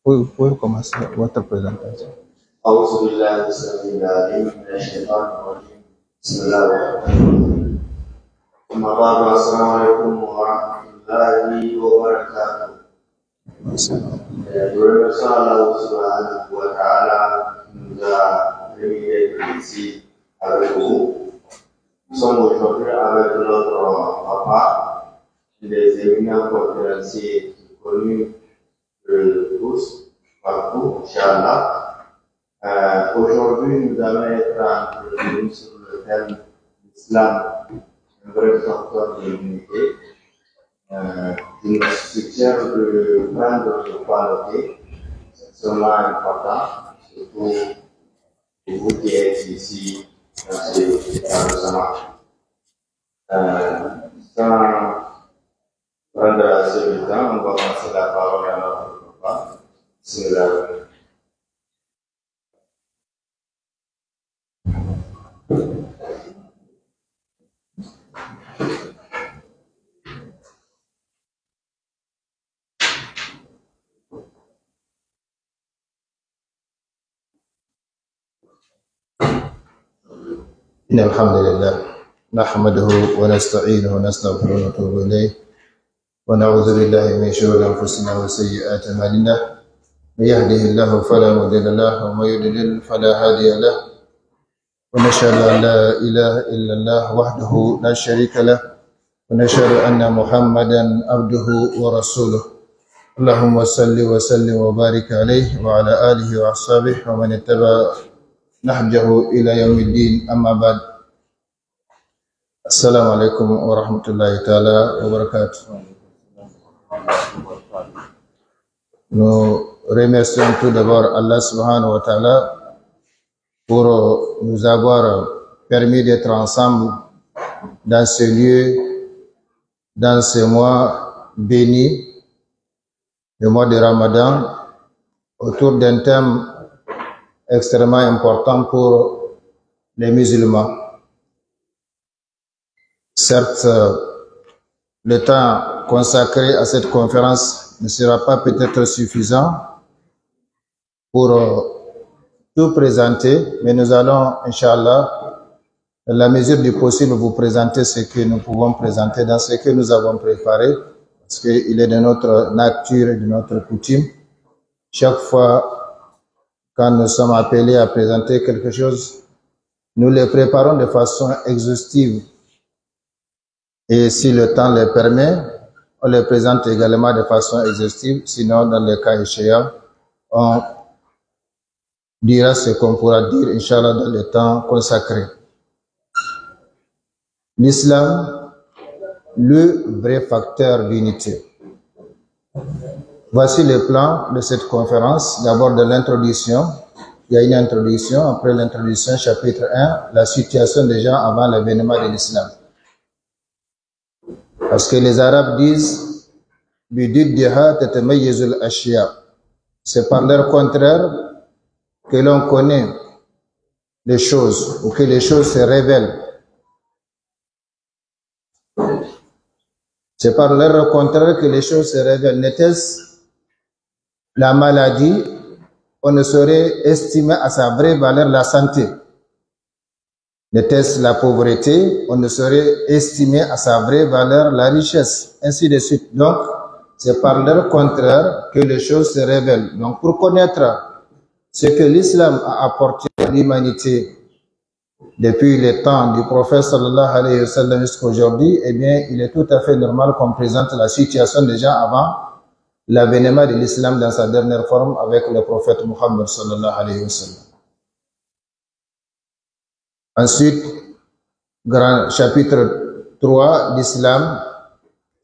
Vous pouvez commencer votre présentation. أعوذ بالله السميع العليم من الشيطان الرجيم بسم الله الرحمن الرحيم أما بعد السلام عليكم ورحمة الله وبركاته. Berdoa Allah Subhanahu wa Ta'ala nous a permis d'être ici avec vous. Nous sommes aujourd'hui avec notre papa, des éminents conférenciers connus de tous, partout, Inch'Allah. Aujourd'hui, nous allons être entretenus sur le thème d'Islam, un vrai facteur de l'unité. Il nous suggère de prendre le point noté, c'est seulement important, surtout pour vous qui êtes ici dans le zaman. Sans prendre assez de temps, on va passer la parole à notre papa. إن الحمد لله نحمده ونستعينه ونستغفره ونتوب إليه ونعوذ بالله من شرور أنفسنا وسيئات أعمالنا من يهده الله فلا مضل له ومن يضلل فلا هادي له ونشهد أن لا إله إلا الله وحده لا شريك له ونشهد أن محمدا عبده ورسوله اللهم صل وسلم وبارك عليه وعلى آله وأصحابه ومن اتبع نهجه إلى يوم الدين أما بعد السلام عليكم ورحمة الله تعالى وبركاته. Nous remercions tout d'abord Allah subhanahu wa ta'ala pour nous avoir permis d'être ensemble dans ce lieu, dans ce mois béni, le mois de Ramadan, autour d'un thème extrêmement important pour les musulmans. Certes, le temps consacré à cette conférence ne sera pas peut-être suffisant pour tout présenter, mais nous allons, Inch'Allah, dans la mesure du possible, vous présenter ce que nous pouvons présenter dans ce que nous avons préparé, parce qu'il est de notre nature et de notre coutume. Chaque fois, quand nous sommes appelés à présenter quelque chose, nous le préparons de façon exhaustive. Et si le temps le permet, on le présente également de façon exhaustive. Sinon, dans le cas échéant, on dira ce qu'on pourra dire, Inch'Allah, dans le temps consacré. L'islam, le vrai facteur d'unité. Voici le plan de cette conférence. D'abord de l'introduction. Il y a une introduction. Après l'introduction, chapitre 1, la situation des gens avant l'avènement de l'islam. Parce que les Arabes disent c'est par leur contraire que l'on connaît les choses ou que les choses se révèlent. C'est par leur contraire que les choses se révèlent. N'était-ce la maladie, on ne saurait estimer à sa vraie valeur la santé. N'était-ce la pauvreté, on ne saurait estimer à sa vraie valeur la richesse, ainsi de suite. Donc, c'est par leur contraire que les choses se révèlent. Donc, pour connaître ce que l'islam a apporté à l'humanité depuis le temps du prophète sallallahu alayhi wa sallam jusqu'à aujourd'hui, eh bien, il est tout à fait normal qu'on présente la situation des gens avant l'avènement de l'islam dans sa dernière forme avec le prophète Muhammad sallallahu alayhi wa sallam. Ensuite, grand chapitre 3 d'Islam,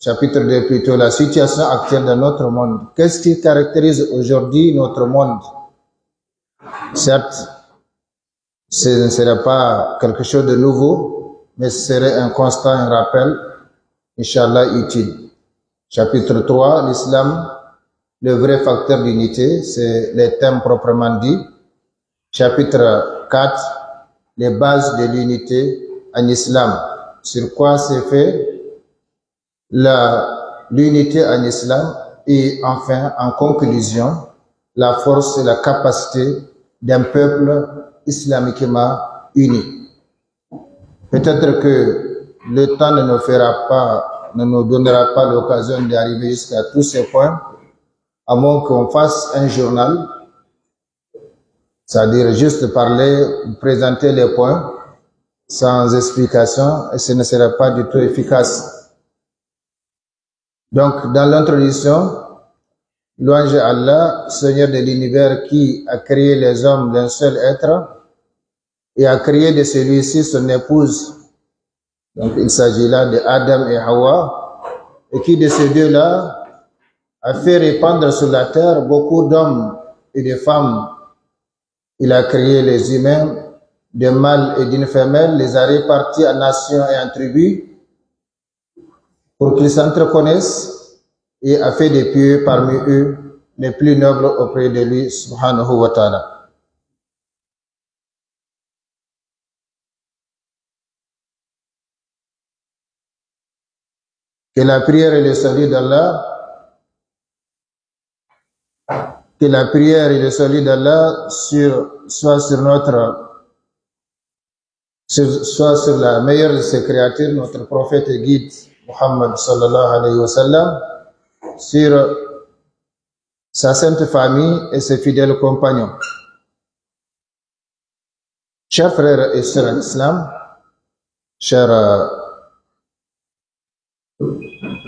chapitre 2 plutôt, la situation actuelle de notre monde. Qu'est-ce qui caractérise aujourd'hui notre monde? Certes, ce ne serait pas quelque chose de nouveau, mais ce serait un constat, un rappel, Inch'Allah, utile. Chapitre 3, l'islam, le vrai facteur d'unité, c'est les thèmes proprement dit. Chapitre 4, les bases de l'unité en islam. Sur quoi s'est fait l'unité en islam. Et enfin, en conclusion, la force et la capacité d'un peuple islamiquement uni. Peut-être que le temps ne nous donnera pas l'occasion d'arriver jusqu'à tous ces points, à moins qu'on fasse un journal, c'est-à-dire juste parler, présenter les points, sans explication, et ce ne sera pas du tout efficace. Donc, dans l'introduction, louange à Allah, Seigneur de l'univers qui a créé les hommes d'un seul être et a créé de celui-ci son épouse. Donc, il s'agit là de Adam et Hawa, et qui de ces deux-là a fait répandre sur la terre beaucoup d'hommes et de femmes. Il a créé les humains d'un mâle et d'une femelle, les a répartis en nations et en tribus pour qu'ils s'entreconnaissent, et a fait des pieux parmi eux les plus nobles auprès de lui, subhanahu wa ta'ala. Que la prière et le salut d'Allah, que la prière et le salut d'Allah soit sur la meilleure de ses créatures, notre prophète et guide, Muhammad sallallahu alayhi wa sallam, sur sa sainte famille et ses fidèles compagnons. Chers frères et sœurs en islam, chers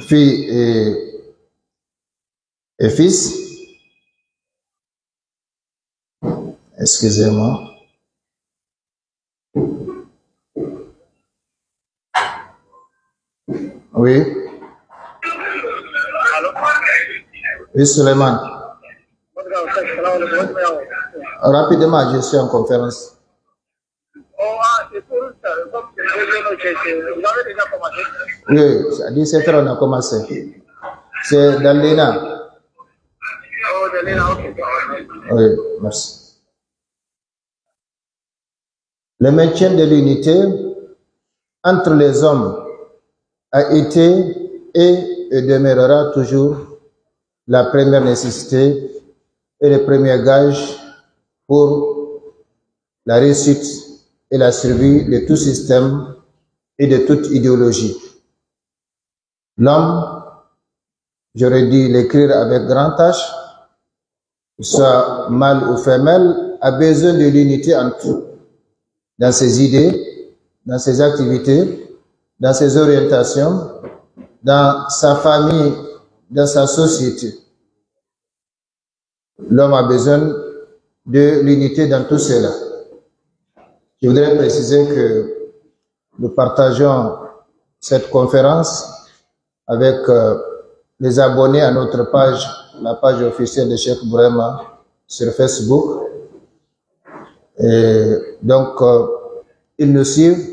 filles et fils, excusez-moi. Oui. Oui, Suleiman. Rapidement, je suis en conférence. Oui, à 17h, on a commencé. C'est dans l'ENA. Oui, merci. Le maintien de l'unité entre les hommes a été et demeurera toujours la première nécessité et le premier gage pour la réussite et la survie de tout système et de toute idéologie. L'homme, j'aurais dû l'écrire avec grand H, soit mâle ou femelle, a besoin de l'unité en tout, dans ses idées, dans ses activités, dans ses orientations, dans sa famille, dans sa société. L'homme a besoin de l'unité dans tout cela. Je voudrais préciser que nous partageons cette conférence avec les abonnés à notre page, la page officielle de Cheikh Bourema sur Facebook. Et donc, ils nous suivent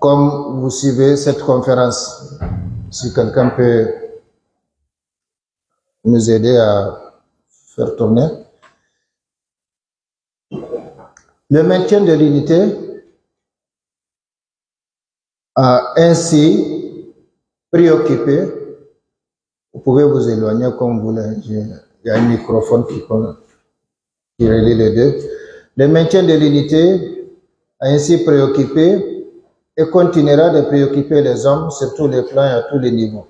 comme vous suivez cette conférence. Si quelqu'un peut nous aider à faire tourner. Le maintien de l'unité a ainsi préoccupé, vous pouvez vous éloigner comme vous voulez, il y a un microphone qui relie les deux. Le maintien de l'unité a ainsi préoccupé et continuera de préoccuper les hommes sur tous les plans et à tous les niveaux.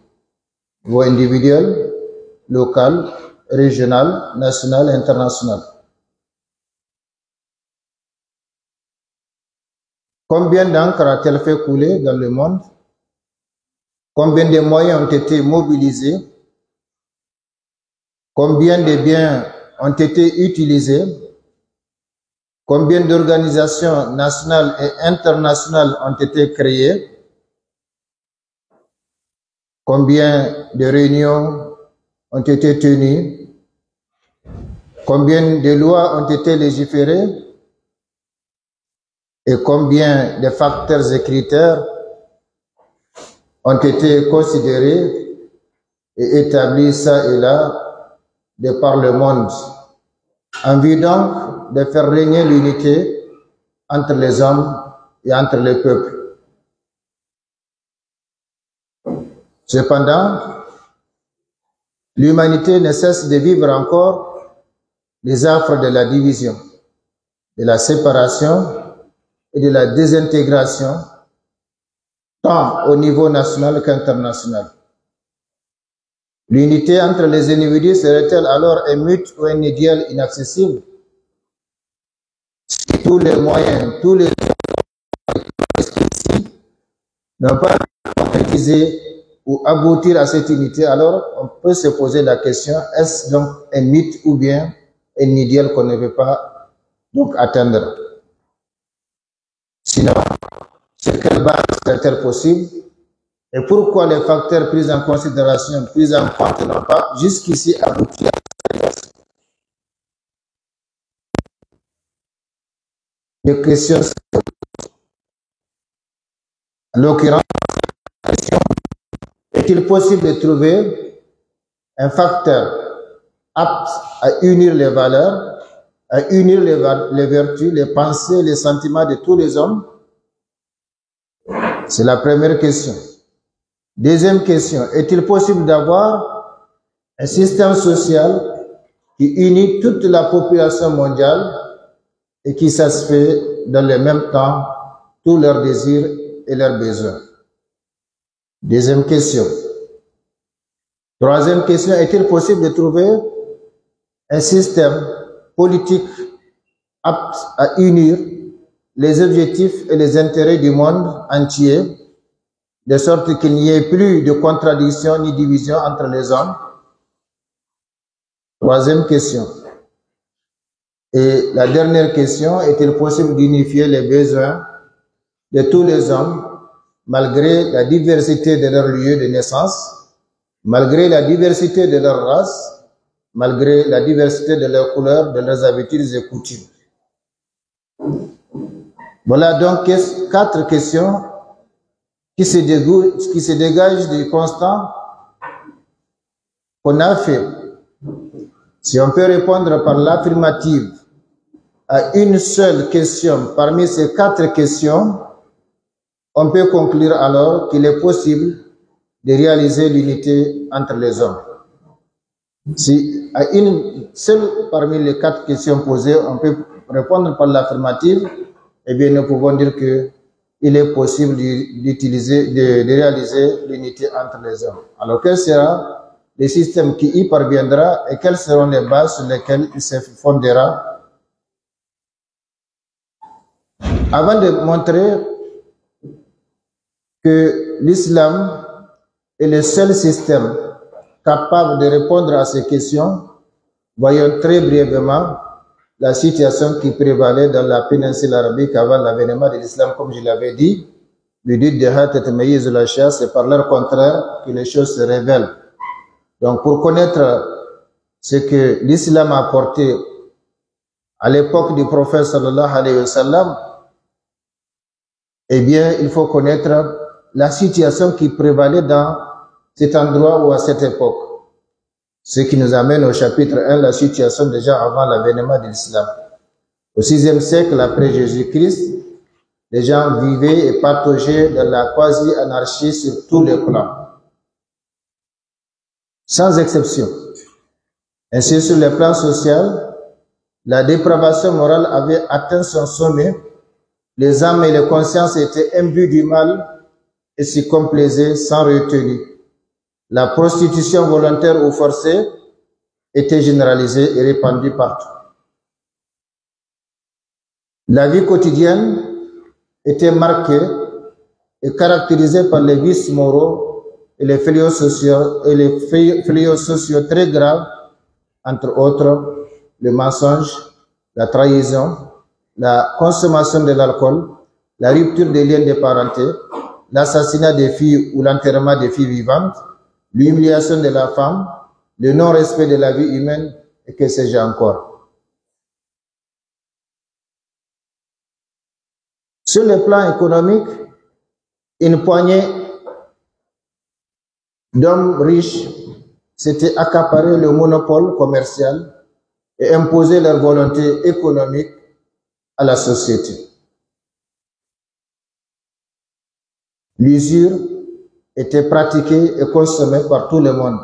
Niveau individuel, local, régional, national et international. Combien d'encre a-t-elle fait couler dans le monde? Combien de moyens ont été mobilisés? Combien de biens ont été utilisés? Combien d'organisations nationales et internationales ont été créées? Combien de réunions ont été tenues? Combien de lois ont été légiférées? Et combien de facteurs et critères ont été considérés et établis ça et là de par le monde, en vue donc de faire régner l'unité entre les hommes et entre les peuples. Cependant, l'humanité ne cesse de vivre encore les affres de la division, de la séparation et de la désintégration, tant au niveau national qu'international. L'unité entre les individus serait-elle alors un mythe ou un idéal inaccessible? Si tous les moyens, tous les n'ont pas concrétisé ou aboutir à cette unité, alors on peut se poser la question, est-ce donc un mythe ou bien un idéal qu'on ne veut pas donc atteindre? Sinon, sur quelle base serait-elle possible? Et pourquoi les facteurs pris en considération, pris en compte n'ont pas jusqu'ici abouti à cette base? Les questions, en l'occurrence, est-il possible de trouver un facteur apte à unir les valeurs, à unir les vertus, les pensées, les sentiments de tous les hommes? C'est la première question. Deuxième question, est-il possible d'avoir un système social qui unit toute la population mondiale et qui satisfait dans le même temps tous leurs désirs et leurs besoins? Deuxième question. Troisième question, est-il possible de trouver un système politique apte à unir les objectifs et les intérêts du monde entier, de sorte qu'il n'y ait plus de contradiction ni division entre les hommes? Troisième question. Et la dernière question, est-il possible d'unifier les besoins de tous les hommes malgré la diversité de leur lieu de naissance, malgré la diversité de leur race, malgré la diversité de leurs couleurs, de leurs habitudes et coutumes? Voilà donc 4 questions qui se dégagent du constat qu'on a fait. Si on peut répondre par l'affirmative à une seule question parmi ces 4 questions, on peut conclure alors qu'il est possible de réaliser l'unité entre les hommes. Si à une seule parmi les 4 questions posées, on peut répondre par l'affirmative, eh bien nous pouvons dire que il est possible de réaliser l'unité entre les hommes. Alors quel sera le système qui y parviendra et quelles seront les bases sur lesquelles il se fondera? Avant de montrer que l'islam est le seul système capable de répondre à ces questions, voyons très brièvement la situation qui prévalait dans la péninsule arabique avant l'avènement de l'islam. Comme je l'avais dit, le dit de Hatat Maïz la Shia, c'est par leur contraire que les choses se révèlent. Donc pour connaître ce que l'islam a apporté à l'époque du prophète sallallahu alayhi wa sallam, eh bien il faut connaître la situation qui prévalait dans cet endroit ou à cette époque. Ce qui nous amène au chapitre 1, la situation déjà avant l'avènement de l'islam. Au 6e siècle après Jésus-Christ, les gens vivaient et partageaient dans la quasi-anarchie sur tous les plans, sans exception. Ainsi, sur le plan social, la dépravation morale avait atteint son sommet, les âmes et les consciences étaient imbues du mal et s'y complaisaient sans retenue. La prostitution volontaire ou forcée était généralisée et répandue partout. La vie quotidienne était marquée et caractérisée par les vices moraux et les fléaux sociaux très graves, entre autres le mensonge, la trahison, la consommation de l'alcool, la rupture des liens de parenté, l'assassinat des filles ou l'enterrement des filles vivantes, l'humiliation de la femme, le non-respect de la vie humaine et que sais-je encore. Sur le plan économique, une poignée d'hommes riches s'étaient accaparé le monopole commercial et imposé leur volonté économique à la société. L'usure était pratiquée et consommée par tout le monde.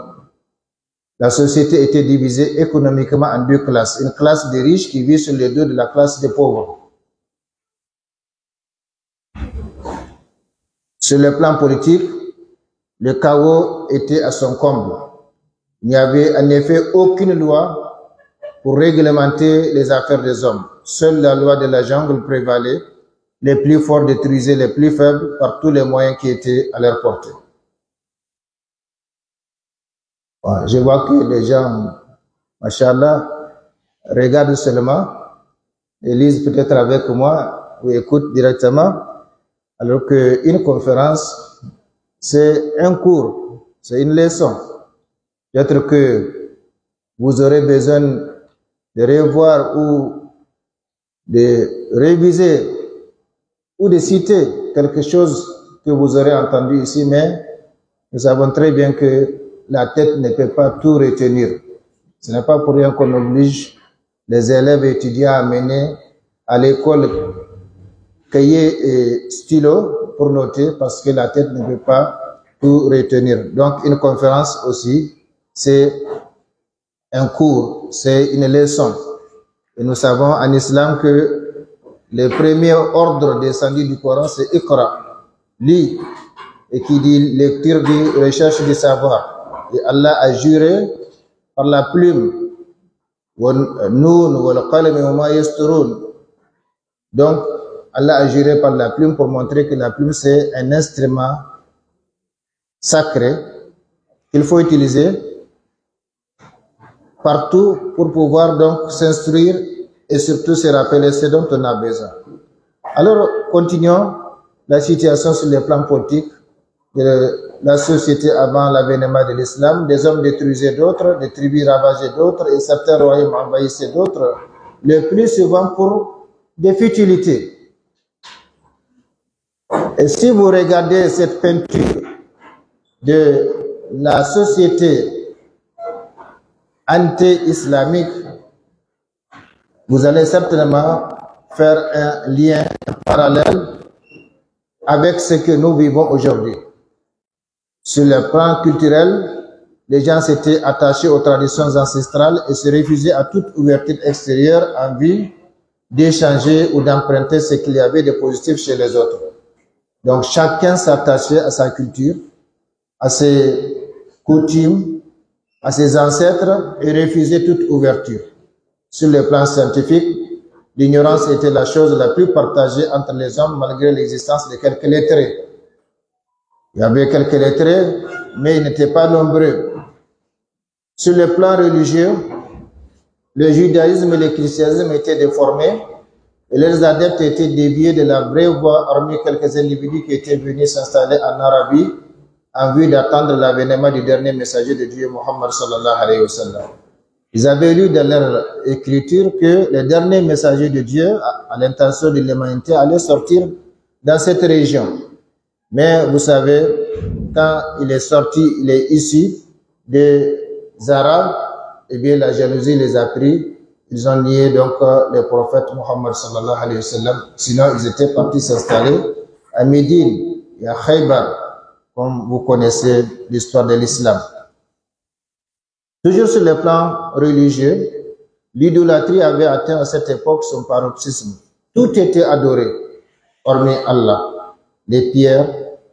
La société était divisée économiquement en deux classes. Une classe des riches qui vit sur les dos de la classe des pauvres. Sur le plan politique, le chaos était à son comble. Il n'y avait en effet aucune loi pour réglementer les affaires des hommes. Seule la loi de la jungle prévalait. Les plus forts détruisaient les plus faibles par tous les moyens qui étaient à leur portée. Bon, je vois que les gens, machallah, regardent seulement et lisent peut-être avec moi ou écoutent directement, alors qu'une conférence, c'est un cours, c'est une leçon. Peut-être que vous aurez besoin de revoir ou de réviser ou de citer quelque chose que vous aurez entendu ici, mais nous savons très bien que la tête ne peut pas tout retenir. Ce n'est pas pour rien qu'on oblige les élèves et étudiants à mener à l'école cahier et stylo pour noter, parce que la tête ne peut pas tout retenir. Donc une conférence aussi, c'est un cours, c'est une leçon. Et nous savons en islam que le premier ordre descendu du Coran, c'est Iqra, lis, et qui dit lecture dit recherche du savoir. Et Allah a juré par la plume, donc Allah a juré par la plume pour montrer que la plume c'est un instrument sacré qu'il faut utiliser partout pour pouvoir donc s'instruire et surtout se rappeler ce dont on a besoin. Alors, continuons la situation sur le plan politique de la société avant l'avènement de l'islam. Des hommes détruisaient d'autres, des tribus ravageaient d'autres et certains royaumes envahissaient d'autres, le plus souvent pour des futilités. Et si vous regardez cette peinture de la société anti-islamique, vous allez certainement faire un lien parallèle avec ce que nous vivons aujourd'hui. Sur le plan culturel, les gens s'étaient attachés aux traditions ancestrales et se refusaient à toute ouverture extérieure en vue d'échanger ou d'emprunter ce qu'il y avait de positif chez les autres. Donc chacun s'attachait à sa culture, à ses coutumes, à ses ancêtres et refusait toute ouverture. Sur le plan scientifique, l'ignorance était la chose la plus partagée entre les hommes malgré l'existence de quelques lettrés. Il y avait quelques lettrés, mais ils n'étaient pas nombreux. Sur le plan religieux, le judaïsme et le christianisme étaient déformés et leurs adeptes étaient déviés de la vraie voie, hormis quelques individus qui étaient venus s'installer en Arabie en vue d'attendre l'avènement du dernier messager de Dieu, Muhammad sallallahu alayhi wa sallam. Ils avaient lu dans leur écriture que le dernier messager de Dieu, à l'intention de l'humanité, allait sortir dans cette région. Mais vous savez, quand il est sorti, il est issu des Arabes, eh bien la jalousie les a pris. Ils ont nié donc le prophète Muhammad sallallahu alayhi wa sallam. Sinon, ils étaient partis s'installer à Médine et à Khaybar, comme vous connaissez l'histoire de l'islam. Toujours sur le plan religieux, l'idolâtrie avait atteint à cette époque son paroxysme. Tout était adoré, hormis Allah. Les pierres,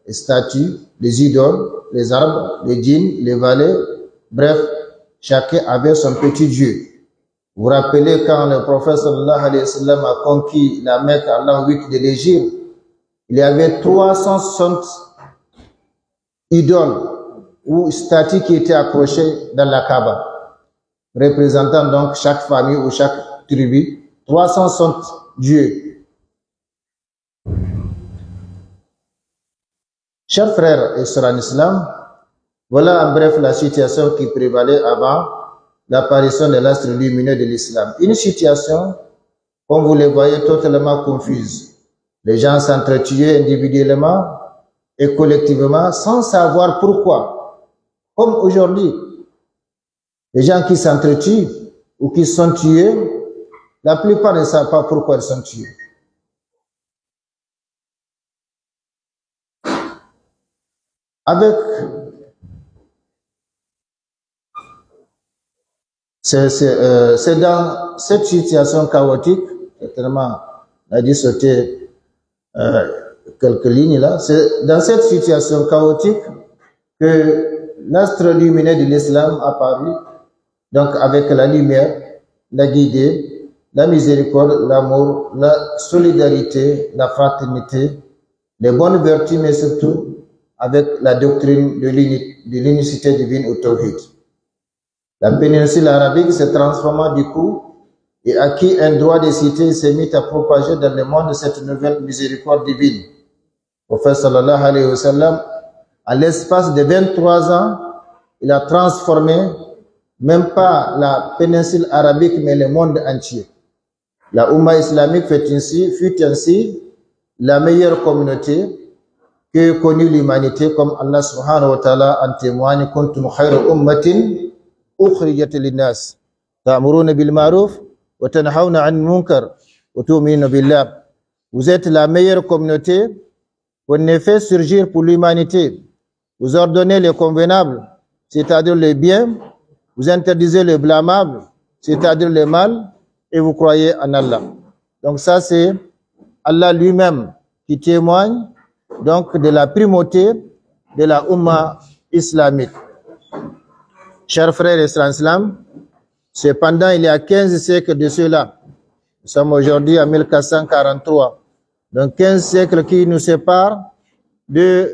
les statues, les idoles, les arbres, les djinns, les valets, bref, chacun avait son petit Dieu. Vous vous rappelez quand le prophète sallallahu alayhi wa sallam a conquis la Mecque à l'an 8 de l'Égypte, il y avait 360 idoles ou statues qui étaient accrochées dans la Kaaba, représentant donc chaque famille ou chaque tribu, 360 dieux. Chers frères et sœurs en islam, voilà en bref la situation qui prévalait avant l'apparition de l'astre lumineux de l'islam. Une situation, comme vous le voyez, totalement confuse. Les gens s'entretuaient individuellement et collectivement sans savoir pourquoi. Comme aujourd'hui, les gens qui s'entretuent ou qui sont tués, la plupart ne savent pas pourquoi ils sont tués. Avec C'est dans cette situation chaotique, certainement, on a dit sauter quelques lignes là, c'est dans cette situation chaotique que l'astre lumineux de l'islam a apparu, donc avec la lumière, la guidée, la miséricorde, l'amour, la solidarité, la fraternité, les bonnes vertus, mais surtout avec la doctrine de l'unicité divine au Tawhid. La péninsule arabique se transforma du coup et acquis un droit de cité et s'est mis à propager dans le monde cette nouvelle miséricorde divine. Le prophète sallallahu alayhi wa sallam, à l'espace de 23 ans, il a transformé même pas la péninsule arabique mais le monde entier. La Oumma islamique fut ainsi la meilleure communauté que connut l'humanité, comme Allah subhanahu wa ta'ala en témoigne: kuntum khayra ummatin ukhrijat linnas ta'muruna bil ma'ruf wa tanhauna 'anil munkar wa tu'minuna billah. Vous êtes la meilleure communauté qu'on ait fait surgir pour l'humanité. Vous ordonnez le convenable, c'est-à-dire le bien, vous interdisez le blâmable, c'est-à-dire le mal, et vous croyez en Allah. Donc ça, c'est Allah lui-même qui témoigne donc de la primauté de la Oumma islamique. Chers frères et sœurs en islam, cependant, il y a 15 siècles de cela, nous sommes aujourd'hui en 1443, donc 15 siècles qui nous séparent de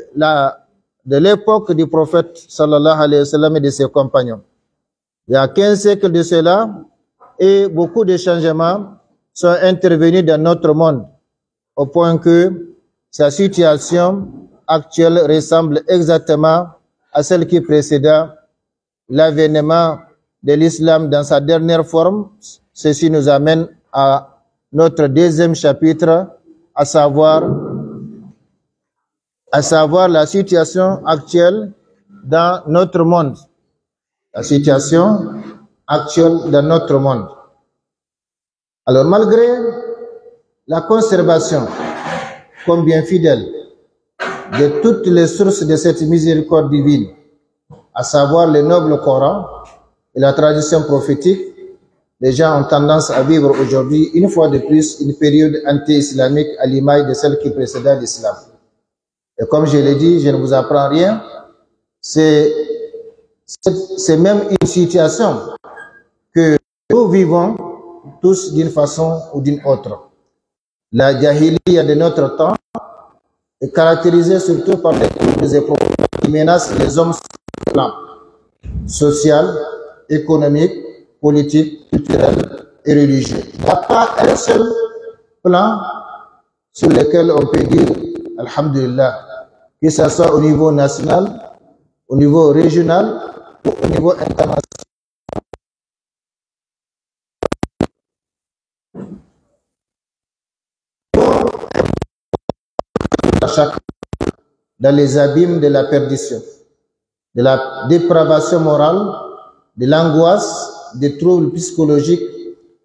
l'époque du prophète sallallahu alayhi wa sallam et de ses compagnons. Il y a 15 siècles de cela, et beaucoup de changements sont intervenus dans notre monde, au point que sa situation actuelle ressemble exactement à celle qui précéda l'avènement de l'islam dans sa dernière forme. Ceci nous amène à notre deuxième chapitre, à savoir la situation actuelle dans notre monde. La situation actuelle dans notre monde. Alors, malgré la conservation, comme bien fidèle, de toutes les sources de cette miséricorde divine, à savoir le noble Coran et la tradition prophétique, les gens ont tendance à vivre aujourd'hui, une fois de plus, une période anti-islamique à l'image de celle qui précéda l'islam. Et comme je l'ai dit, je ne vous apprends rien, c'est même une situation que nous vivons tous d'une façon ou d'une autre. La jahiliya de notre temps est caractérisée surtout par des épreuves qui menacent les hommes sur le plan social, économique, politique, culturel et religieux. Il n'y a pas un seul plan sur lequel on peut dire alhamdulillah, que ce soit au niveau national, au niveau régional ou au niveau international. Dans les abîmes de la perdition, de la dépravation morale, de l'angoisse, des troubles psychologiques,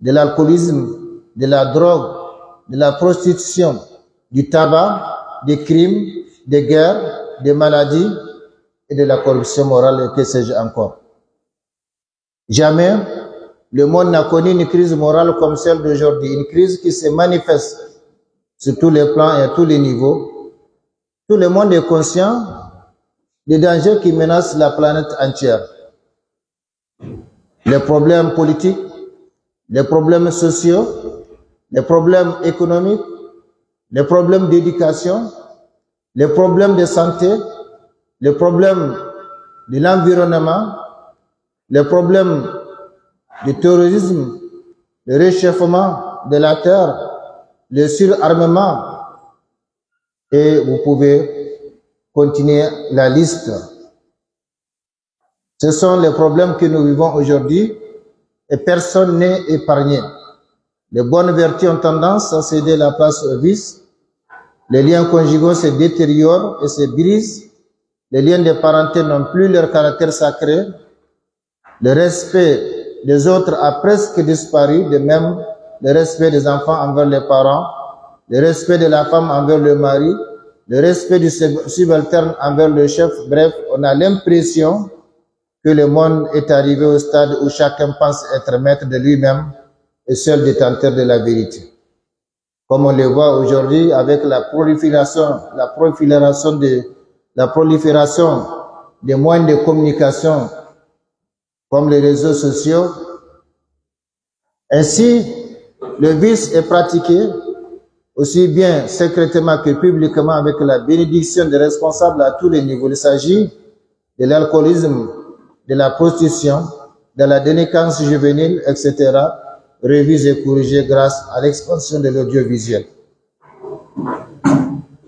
de l'alcoolisme, de la drogue, de la prostitution, du tabac, des crimes, des guerres, des maladies et de la corruption morale et que sais-je encore. Jamais le monde n'a connu une crise morale comme celle d'aujourd'hui, une crise qui se manifeste sur tous les plans et à tous les niveaux. Tout le monde est conscient des dangers qui menacent la planète entière. Les problèmes politiques, les problèmes sociaux, les problèmes économiques, les problèmes d'éducation, les problèmes de santé, les problèmes de l'environnement, les problèmes du terrorisme, le réchauffement de la terre, le surarmement, et vous pouvez continuer la liste. Ce sont les problèmes que nous vivons aujourd'hui et personne n'est épargné. Les bonnes vertus ont tendance à céder la place aux vices. Les liens conjugaux se détériorent et se brisent. Les liens de parenté n'ont plus leur caractère sacré. Le respect des autres a presque disparu, de même le respect des enfants envers les parents, le respect de la femme envers le mari, le respect du subalterne envers le chef. Bref, on a l'impression que le monde est arrivé au stade où chacun pense être maître de lui-même et seul détenteur de la vérité. Comme on le voit aujourd'hui avec la prolifération des moyens de communication comme les réseaux sociaux. Ainsi, le vice est pratiqué aussi bien secrètement que publiquement avec la bénédiction des responsables à tous les niveaux. Il s'agit de l'alcoolisme, de la prostitution, de la délinquance juvénile, etc., revus et corrigés grâce à l'expansion de l'audiovisuel.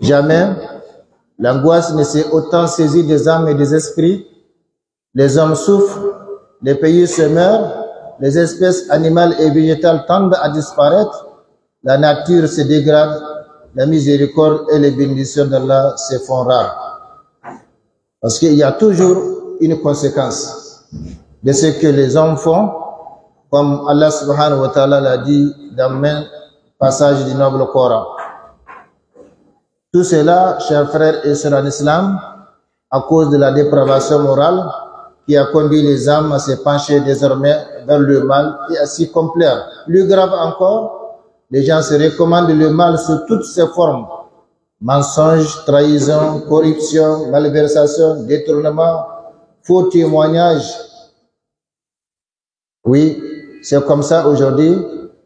Jamais l'angoisse ne s'est autant saisie des âmes et des esprits. Les hommes souffrent, les pays se meurent, les espèces animales et végétales tendent à disparaître, la nature se dégrade, la miséricorde et les bénédictions d'Allah se font rares. Parce qu'il y a toujours une conséquence de ce que les hommes font, comme Allah subhanahu wa ta'ala l'a dit dans un passage du noble Coran. Tout cela, chers frères et sœurs en islam, à cause de la dépravation morale qui a conduit les âmes à se pencher désormais vers le mal et à s'y complaire. Plus grave encore, les gens se recommandent le mal sous toutes ses formes. Mensonges, trahison, corruption, malversation, détournement, faux témoignages. Oui, c'est comme ça aujourd'hui.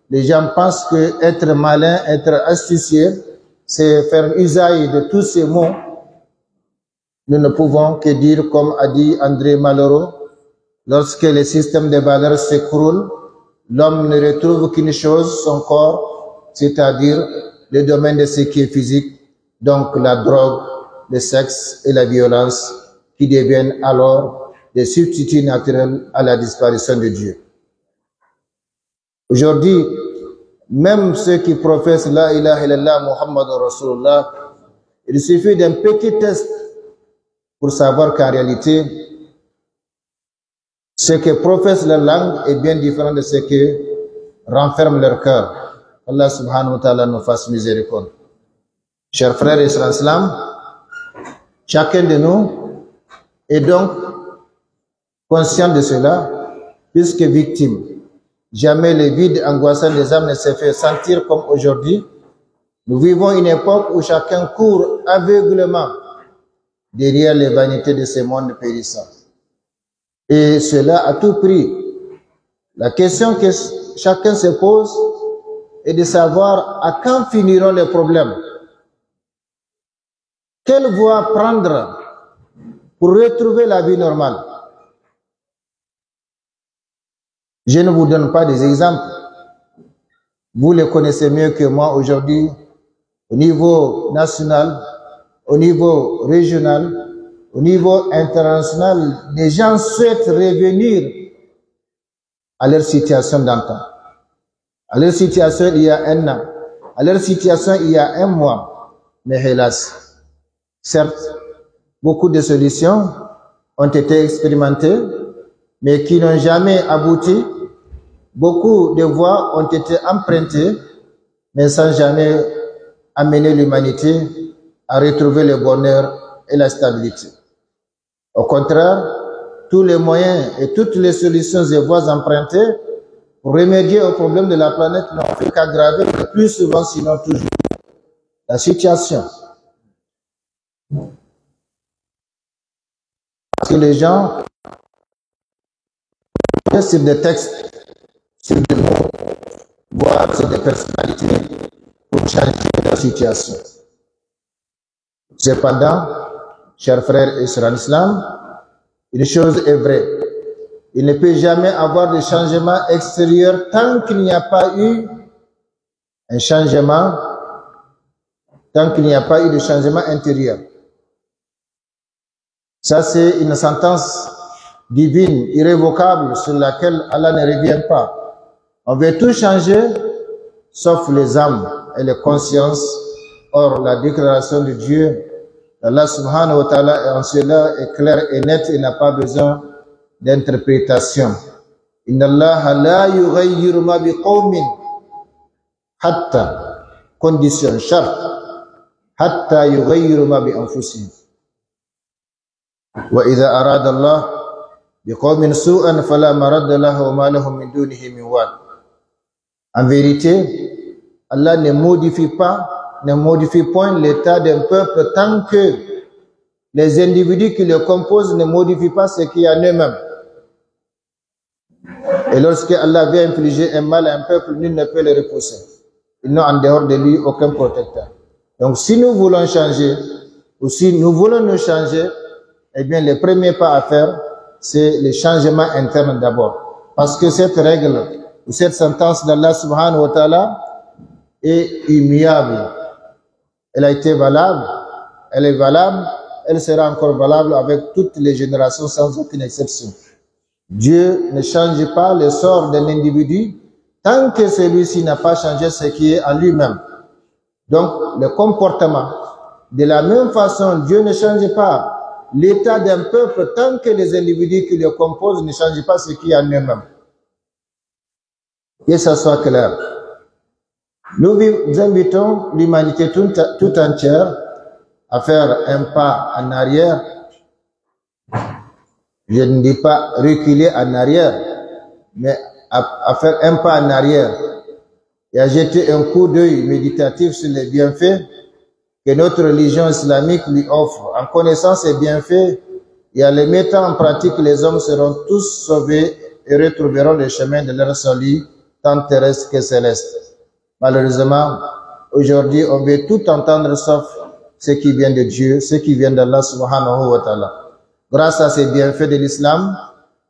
Les gens pensent que être malin, être astucieux, c'est faire usage de tous ces mots. Nous ne pouvons que dire, comme a dit André Malraux, lorsque le système de valeurs s'écroule, l'homme ne retrouve qu'une chose, son corps, c'est-à-dire le domaine de ce qui est physique, donc la drogue, le sexe et la violence, qui deviennent alors des substituts naturels à la disparition de Dieu. Aujourd'hui, même ceux qui professent la ilaha illallah Muhammadur Rasulullah, il suffit d'un petit test pour savoir qu'en réalité, ce que professe leur langue est bien différent de ce que renferme leur cœur. Allah subhanahu wa ta'ala nous fasse miséricorde. Chers frères et sœurs en islam, chacun de nous est donc conscient de cela, puisque victime. Jamais le vide angoissant des âmes ne se fait sentir comme aujourd'hui. Nous vivons une époque où chacun court aveuglément derrière les vanités de ce monde périssant. Et cela à tout prix. La question que chacun se pose est de savoir à quand finiront les problèmes. Quelle voie prendre pour retrouver la vie normale? Je ne vous donne pas des exemples. Vous les connaissez mieux que moi aujourd'hui, au niveau national, au niveau régional, au niveau international. Les gens souhaitent revenir à leur situation d'antan, à leur situation il y a un an, à leur situation il y a un mois. Mais hélas, certes, beaucoup de solutions ont été expérimentées, mais qui n'ont jamais abouti. Beaucoup de voies ont été empruntées, mais sans jamais amener l'humanité à retrouver le bonheur et la stabilité. Au contraire, tous les moyens et toutes les solutions et voies empruntées pour remédier aux problèmes de la planète n'ont fait qu'aggraver le plus souvent, sinon toujours, la situation. Parce que les gens sur des textes, sur des mots, voire sur des personnalités pour changer la situation. Cependant, chers frères et sœurs en islam, une chose est vraie. Il ne peut jamais avoir de changement extérieur tant qu'il n'y a pas eu un changement, tant qu'il n'y a pas eu de changement intérieur. Ça, c'est une sentence divine, irrévocable, sur laquelle Allah ne revient pas. On veut tout changer, sauf les âmes et les consciences. Or, la déclaration de Dieu, Allah subhanahu wa ta'ala, en cela est claire et nette et n'a pas besoin d'interprétation. Inna Allah la yughayyiru ma biqawmin hatta, condition, charte, hatta yughayyiru ma bi anfusihim. Wa idha arada Allah بِقَوْمٍ سُوءًا فَلَا مَرَدَّ لَهُ وَمَا لَهُم مِّن دُونِهِ مِنْ وَالٍ. En vérité, Allah ne modifie point l'état d'un peuple tant que les individus qui le composent ne modifient pas ce qu'il y a en eux-mêmes. Et lorsque Allah veut infliger un mal à un peuple, nul ne peut le repousser. Il n'a en dehors de lui aucun protecteur. Donc si nous voulons changer, ou si nous voulons nous changer, eh bien le premier pas à faire, c'est le changement interne d'abord. Parce que cette règle, ou cette sentence d'Allah subhanahu wa ta'ala est immuable. Elle a été valable, elle est valable, elle sera encore valable avec toutes les générations sans aucune exception. Dieu ne change pas le sort d'un individu tant que celui-ci n'a pas changé ce qui est en lui-même. Donc, le comportement, de la même façon, Dieu ne change pas l'état d'un peuple tant que les individus qui le composent ne changent pas ce qui est en eux-mêmes. Que ça soit clair. Nous invitons l'humanité tout entière à faire un pas en arrière. Je ne dis pas reculer en arrière, mais à faire un pas en arrière et à jeter un coup d'œil méditatif sur les bienfaits que notre religion islamique lui offre. En connaissant ces bienfaits et en les mettant en pratique, les hommes seront tous sauvés et retrouveront le chemin de leur salut, tant terrestre que céleste. Malheureusement, aujourd'hui, on veut tout entendre sauf ce qui vient de Dieu, ce qui vient d'Allah subhanahu wa ta'ala. Grâce à ces bienfaits de l'islam,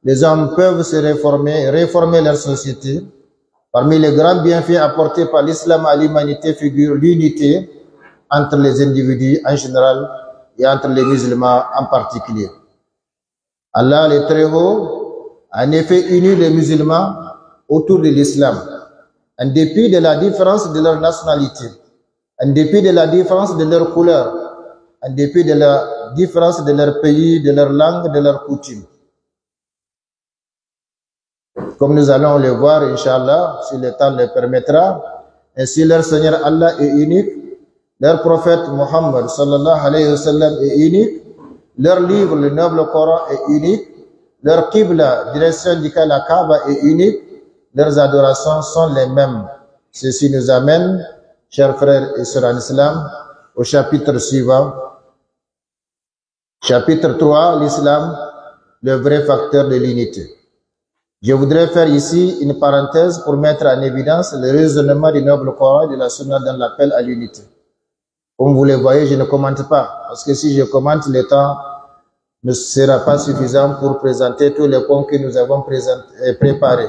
les hommes peuvent se réformer leur société. Parmi les grands bienfaits apportés par l'islam à l'humanité figure l'unité entre les individus en général et entre les musulmans en particulier. Allah le Très-Haut a en effet uni les musulmans autour de l'islam, en dépit de la différence de leur nationalité, en dépit de la différence de leur couleur, en dépit de la différence de leur pays, de leur langue, de leurs coutumes. Comme nous allons le voir, Inch'Allah, si le temps le permettra, ainsi leur Seigneur Allah est unique, leur prophète Muhammad sallallahu alayhi wa sallam est unique, leur livre, le noble Coran, est unique, leur Qibla, direction duquel la Kaaba, est unique, leurs adorations sont les mêmes. Ceci nous amène, chers frères et sœurs en islam, au chapitre suivant. Chapitre 3, l'islam, le vrai facteur de l'unité. Je voudrais faire ici une parenthèse pour mettre en évidence le raisonnement du noble Coran et de la Sunna dans l'appel à l'unité. Comme vous le voyez, je ne commente pas, parce que si je commente, le temps ne sera pas suffisant pour présenter tous les points que nous avons préparés.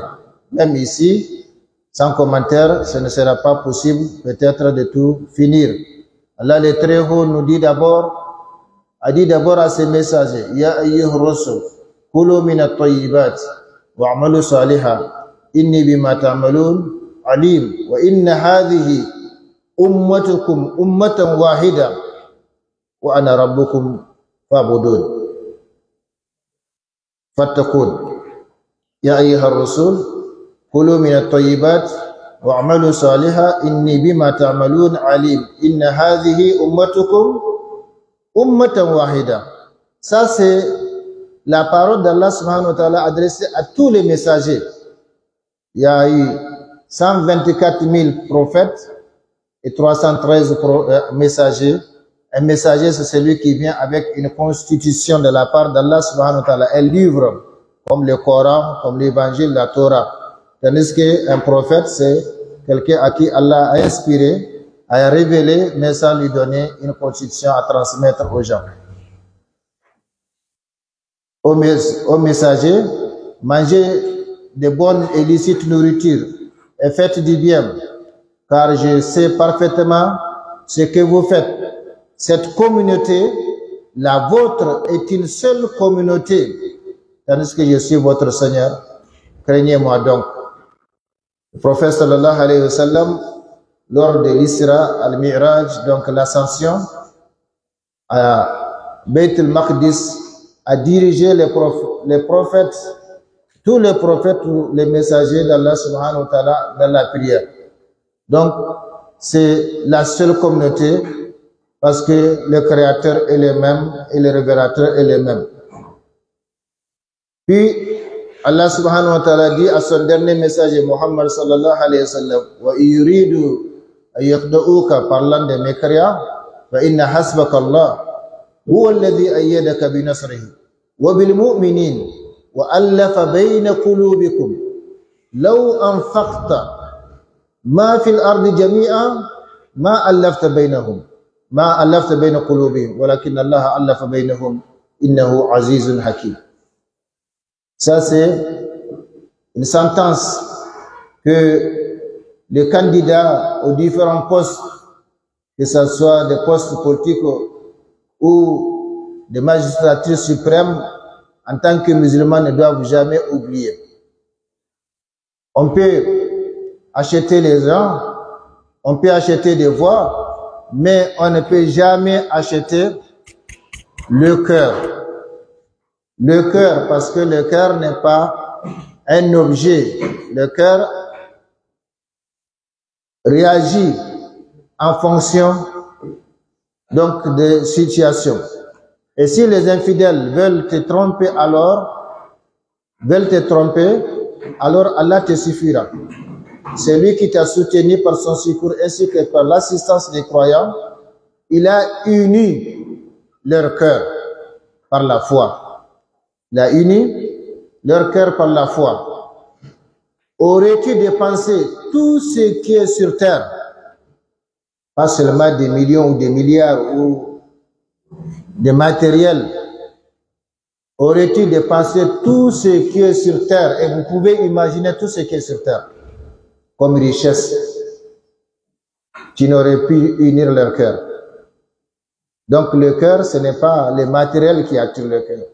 Même ici, sans commentaire, ce ne sera pas possible peut-être de tout finir. Allah le Très-Haut nous dit a dit d'abord à ses messagers, Ya ayyuhur rusul, kulu min at-tayyibat wa'malu salihan, inni bima ta'malun alim, wa inna hadhihi ummatukum ummatan wahida wa ana rabbukum fa'budun. Fattaqun. Ya ayyuhar rusul, kulu min at-tayyibat wa'malu salihan, inni bima ta'malun alim, inna hadhihi ummatukum ummatan wahida. Ça c'est la parole d'Allah subhanahu wa ta'ala adressée à tous les messagers. Il y a eu 124 000 prophètes et 313 messagers. Un messager, c'est celui qui vient avec une constitution de la part d'Allah subhanahu wa ta'ala, un livre comme le Coran, comme l'évangile, la Torah. Tandis qu'un prophète, c'est quelqu'un à qui Allah a inspiré, a révélé, mais sans lui donner une constitution à transmettre aux gens. Aux messagers, mangez de bonnes et licites nourritures et faites du bien, car je sais parfaitement ce que vous faites. Cette communauté, la vôtre, est une seule communauté, tandis que je suis votre Seigneur. Craignez-moi donc. Le prophète sallallahu alayhi wa sallam, lors de l'Isra al-Mi'raj, donc l'ascension, à Beit al-Maqdis, a dirigé les prophètes, tous les prophètes, les messagers d'Allah subhanahu wa ta'ala dans la prière. Donc, c'est la seule communauté parce que le Créateur est le même et le Révélateur est le même. Puis Allah subhanahu wa ta'ala dit à son dernier messager Muhammad sallallahu alayhi wa sallam, wa yuridu ayakhda'uka, parlant des mécréants, fa inna hasbaka Allah huwa alladhi ayyadaka bi nasrihi wa bil mu'minin wa allafa bayna qulubikum law anfaqta ma fil ardi jami'an ma allafta bainahum ma allafta bayna qulubihim walakin Allah allafa bainahum innahu azizun hakim. Ça, c'est une sentence que les candidats aux différents postes, que ce soit des postes politiques ou des magistratures suprêmes, en tant que musulmans, ne doivent jamais oublier. On peut acheter les gens, on peut acheter des voix, mais on ne peut jamais acheter le cœur. Le cœur, parce que le cœur n'est pas un objet. Le cœur réagit en fonction donc de situations. Et si les infidèles veulent te tromper, alors Allah te suffira. C'est lui qui t'a soutenu par son secours ainsi que par l'assistance des croyants. Il a uni leur cœur par la foi. Il a uni leur cœur par la foi. Aurais-tu dépensé tout ce qui est sur terre, pas seulement des millions ou des milliards ou des matériels, aurais-tu dépensé tout ce qui est sur terre, et vous pouvez imaginer tout ce qui est sur terre comme richesse, tu n'aurais pu unir leur cœur. Donc le cœur, ce n'est pas les matériels qui attirent le cœur,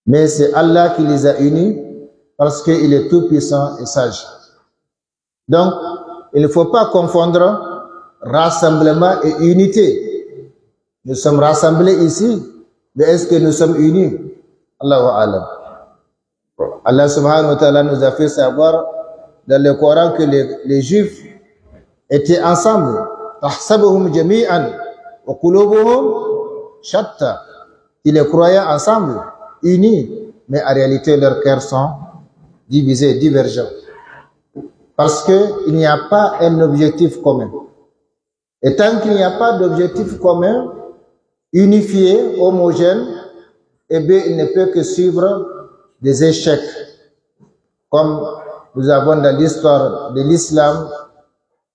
mais c'est Allah qui les a unis parce qu'il est tout puissant et sage. Donc, il ne faut pas confondre rassemblement et unité. Nous sommes rassemblés ici, mais est-ce que nous sommes unis? Allahu A'lam. Allah subhanahu wa ta'ala nous a fait savoir dans le Coran que les Juifs étaient ensemble. Tahsabuhum jami'an wa qulubuhum shatta. Ils les croyaient ensemble, unis, mais en réalité leurs cœurs sont divisés, divergents. Parce qu'il n'y a pas un objectif commun. Et tant qu'il n'y a pas d'objectif commun, unifié, homogène, eh bien, il ne peut que suivre des échecs. Comme nous avons dans l'histoire de l'islam,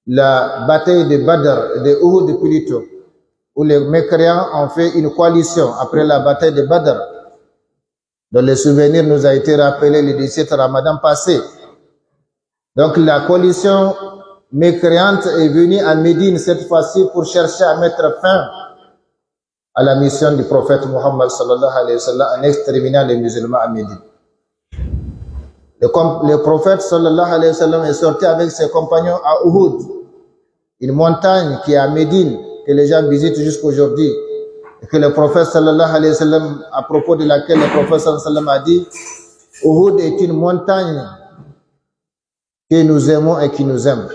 la bataille de Badr, de Uhud plutôt, où les mécréants ont fait une coalition après la bataille de Badr, dont le souvenir nous a été rappelé le 17 Ramadan passé. Donc la coalition mécréante est venue à Médine cette fois-ci pour chercher à mettre fin à la mission du prophète Muhammad sallallahu alayhi wa sallam en exterminant les musulmans à Médine. Le prophète sallallahu alayhi wa sallam est sorti avec ses compagnons à Uhud, une montagne qui est à Médine, que les gens visitent jusqu'aujourd'hui, et que le prophète sallallahu alayhi wa sallam, à propos de laquelle le prophète sallallahu alayhi wa sallam a dit, Uhud est une montagne que nous aimons et qui nous aime.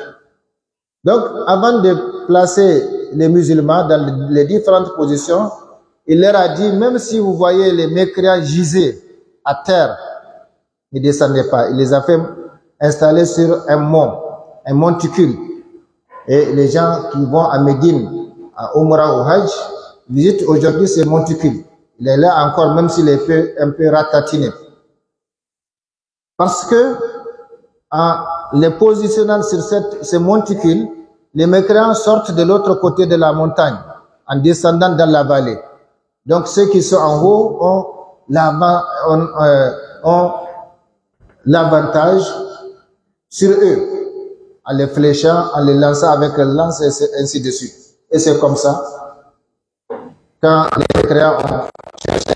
Donc, avant de placer les musulmans dans les différentes positions, il leur a dit, même si vous voyez les mécréants giser à terre, ne descendez pas. Il les a fait installer sur un mont, un monticule. Et les gens qui vont à Médine, à Umrah ou Hajj, visitent aujourd'hui ces monticules. Il est là encore, même s'il est un peu ratatiné. Parce que, en les positionnant sur ces monticules, les mécréants sortent de l'autre côté de la montagne, en descendant dans la vallée. Donc ceux qui sont en haut ont l'avantage sur eux, en les fléchant, en les lançant avec les lances et ainsi de suite. Et c'est comme ça, quand les mécréants ont cherché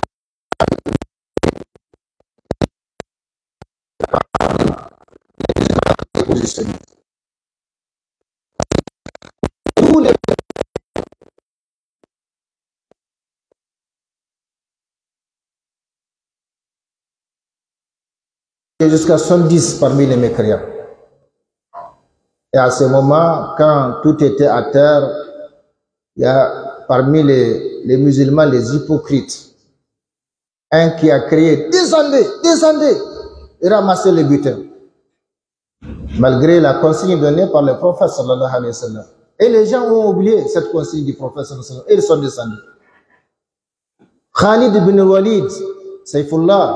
à positionner. Jusqu'à 70 parmi les mécréants. Et à ce moment, quand tout était à terre, il y a parmi les musulmans les hypocrites. un qui a crié « Descendez, descendez !» et ramassez le butin. Malgré la consigne donnée par le prophète sallallahu alayhi wa sallam. Et les gens ont oublié cette consigne du prophète sallallahu alayhi wa sallam. Et ils sont descendus. Khalid ibn Walid, Saifullah,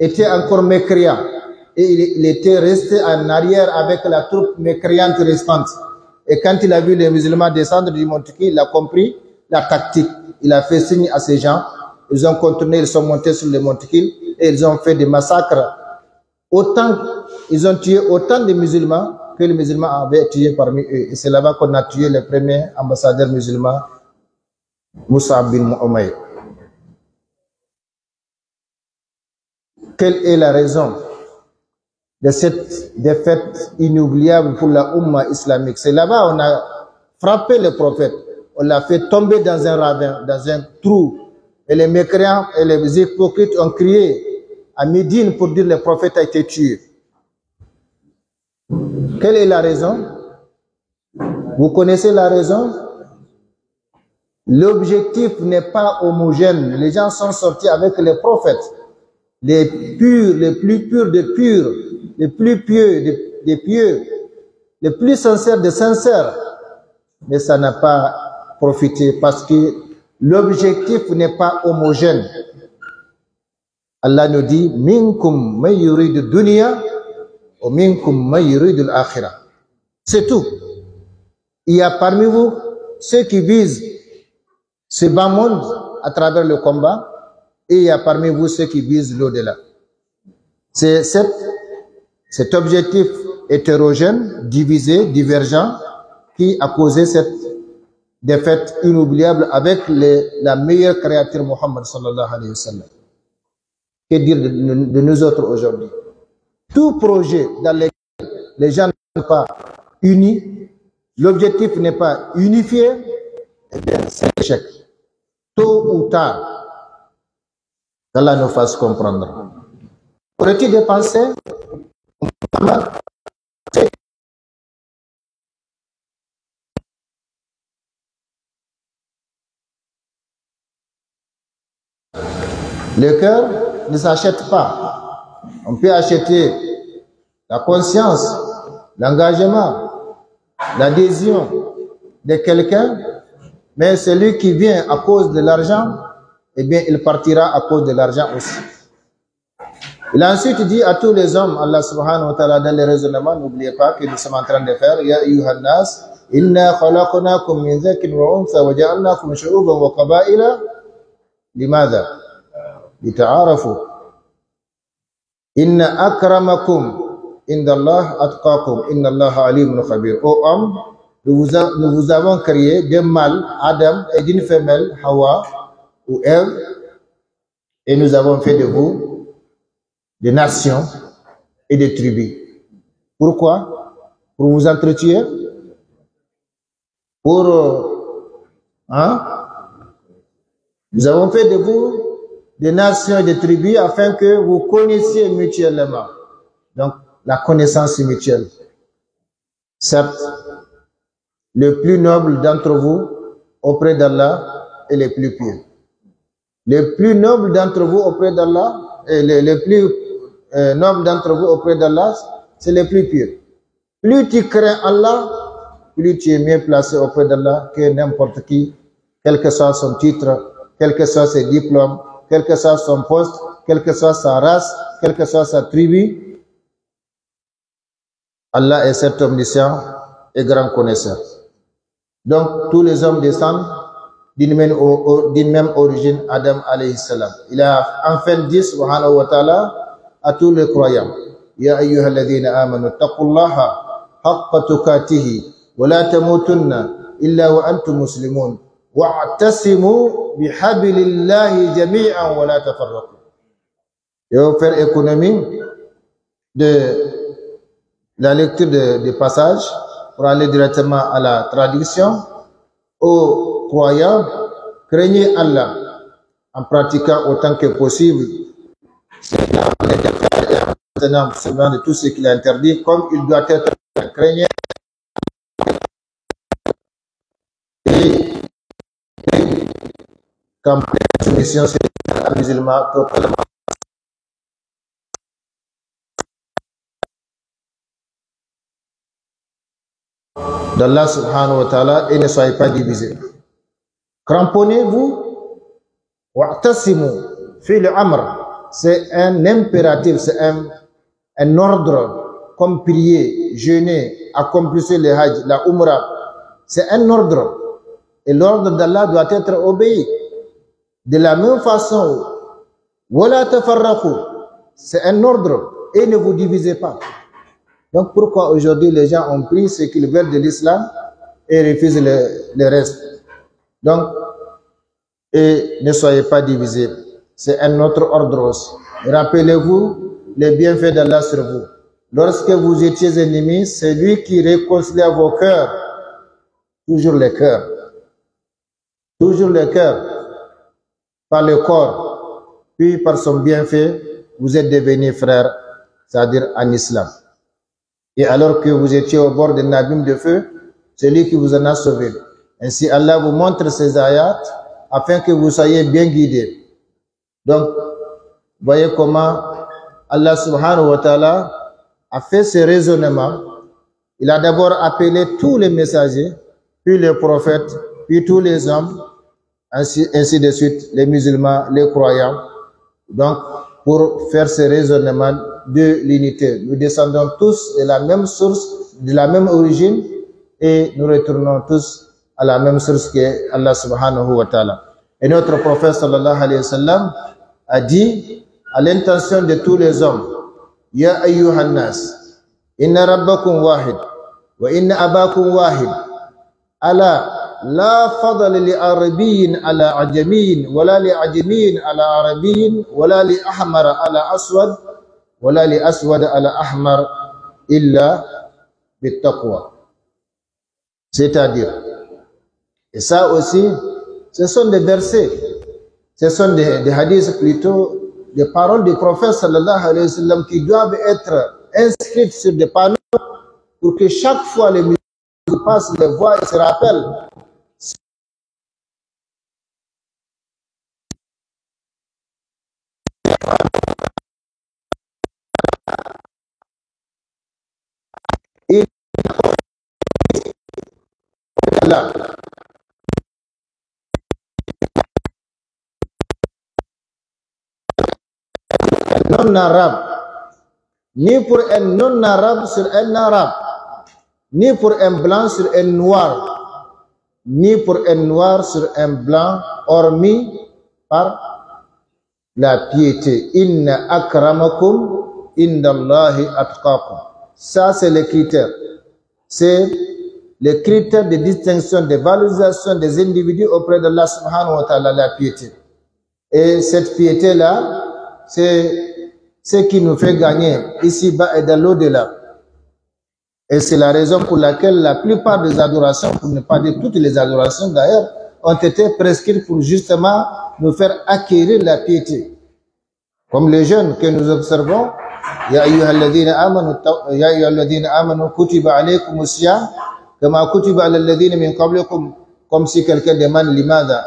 était encore mécréant. Et il était resté en arrière avec la troupe mécréante restante. Et quand il a vu les musulmans descendre du Montikil, il a compris la tactique. Il a fait signe à ces gens. Ils ont continué, ils sont montés sur le Montikil et ils ont fait des massacres. Ils ont tué autant de musulmans que les musulmans avaient tué parmi eux. Et c'est là-bas qu'on a tué le premier ambassadeur musulman, Moussa bin Umayr. Quelle est la raison de cette défaite inoubliable pour la Oumma islamique? C'est là-bas on a frappé le prophète. On l'a fait tomber dans un ravin, dans un trou. Et les mécréants et les hypocrites ont crié à Médine pour dire que le prophète a été tué. Quelle est la raison? Vous connaissez la raison? L'objectif n'est pas homogène. Les gens sont sortis avec les prophètes. Les purs, les plus purs des purs, les plus pieux des pieux, les plus sincères des sincères. Mais ça n'a pas profité parce que l'objectif n'est pas homogène. Allah nous dit minkum man yuridu dunya wa minkum man yuridu al-akhirah. C'est tout. Il y a parmi vous ceux qui visent ce bas monde à travers le combat et il y a parmi vous ceux qui visent l'au-delà. C'est cet objectif hétérogène, divisé, divergent qui a causé cette défaite inoubliable avec la meilleure créature Muhammad sallallahu alayhi wa sallam. Que dire de nous autres aujourd'hui? Tout projet dans lequel les gens ne sont pas unis, l'objectif n'est pas unifié, eh bien c'est un échec. Tôt ou tard, qu'Allah nous fasse comprendre. Aurais-tu des pensées? Le cœur ne s'achète pas. On peut acheter la conscience, l'engagement, l'adhésion de quelqu'un, mais celui qui vient à cause de l'argent, eh bien, il partira à cause de l'argent aussi. Il a ensuite dit à tous les hommes, Allah subhanahu wa ta'ala, dans les raisonnements, n'oubliez pas que nous sommes en train de faire, Ya ayyuhan nas, inna khalaqnakum min dhakin wa untha wa ja'alnakum shu'uban wa qaba'ila, limadha? Lita'arafu. Inna akramakum indallah atqakum, inna Allah alimun khabir. Ô hommes, nous vous avons créé d'un mâle, Adam, et d'une femelle, Hawa, ou Ève, et nous avons fait de vous des nations et des tribus. Pourquoi? Pour vous entretuer? Nous avons fait de vous des nations et des tribus afin que vous connaissiez mutuellement. Donc, la connaissance mutuelle. Certes, le plus noble d'entre vous auprès d'Allah est le plus pieux. Le plus noble d'entre vous auprès d'Allah, le plus noble d'entre vous auprès d'Allah, c'est le plus pieux. Plus tu crains Allah, plus tu es mieux placé auprès d'Allah que n'importe qui, quel que soit son titre, quel que soit ses diplômes, quel que soit son poste, quelle que soit sa race, quelle que soit sa tribu. Allah est cet omniscient et grand connaisseur. Donc, tous les hommes descendent d'une même origine, Adam alayhi salam. Il a enfin dit, subhanahu wa ta'ala, à tous les croyants, Ya ayyuhalladhina amanu taqullaha haqqa tukatihi wa la tamutunna illa wa antum muslimun wa'tasimu bihablillahi jami'an wa la tafarraqu. Je vais faire économie de la lecture des passages pour aller directement à la traduction. Aux croyants, craignez Allah en pratiquant autant que possible de tout ce qu'il a interdit, comme il doit être craignez et comme soumission, c'est musulman totalement d'Allah subhanahu wa ta'ala et ne soyez pas divisés. Cramponnez-vous. Wa'tasimu fil amr, c'est un impératif, c'est un ordre, comme prier, jeûner, accomplissez le hajj, la umrah, c'est un ordre. Et l'ordre d'Allah doit être obéi. De la même façon, wala tafarraqu, c'est un ordre, et ne vous divisez pas. Donc pourquoi aujourd'hui les gens ont pris ce qu'ils veulent de l'islam et refusent le reste? Donc, et ne soyez pas divisés. C'est un autre ordre aussi. Rappelez-vous les bienfaits d'Allah sur vous. Lorsque vous étiez ennemis, c'est lui qui réconcilia vos cœurs. Toujours les cœurs. Toujours les cœurs. Par le corps. Puis par son bienfait, vous êtes devenus frères, c'est-à-dire en islam. Et alors que vous étiez au bord d'un abîme de feu, c'est lui qui vous en a sauvé. Ainsi, Allah vous montre ces ayats afin que vous soyez bien guidés. Donc, voyez comment Allah subhanahu wa ta'ala a fait ce raisonnement. Il a d'abord appelé tous les messagers, puis les prophètes, puis tous les hommes, ainsi de suite, les musulmans, les croyants. Donc, pour faire ce raisonnement de l'unité. Nous descendons tous de la même source, de la même origine, et nous retournons tous à la même source que Allah subhanahu wa ta'ala. Et notre prophète sallallahu alayhi wa sallam a dit à l'intention de tous les hommes, Ya ayyuhan nas, inna rabbakum wahid, wa inna abakum wahid, ala la fadla li arabiyyin ala ajamiyyin, wala li ajamiyyin ala arabiyyin, wala li ahmar ala aswad, wala li aswad ala ahmar, illa bittaqwa. C'est-à-dire, et ça aussi, ce sont des versets, ce sont des hadiths plutôt, des paroles du prophète sallallahu alayhi wa sallam qui doivent être inscrites sur des panneaux pour que chaque fois les musulmans passent, les voient et se rappellent. Non-arabe, ni pour un non-arabe sur un arabe, ni pour un blanc sur un noir, ni pour un noir sur un blanc, hormis par la piété. Inna akramakum indallahi atqakum. Ça, c'est le critère. C'est le critère de distinction, de valorisation des individus auprès d'Allah subhanahu wa ta'ala, la piété. Et cette piété-là, c'est ce qui nous fait gagner ici-bas et dans l'au-delà. Et c'est la raison pour laquelle la plupart des adorations, pour ne pas dire toutes les adorations d'ailleurs, ont été prescrites pour justement nous faire acquérir la piété. Comme les jeunes que nous observons, Ya ayyuhalladhina amanu kutiba alaykumus siyam kama kutiba alal ladhina min qablikum, comme si quelqu'un demande limada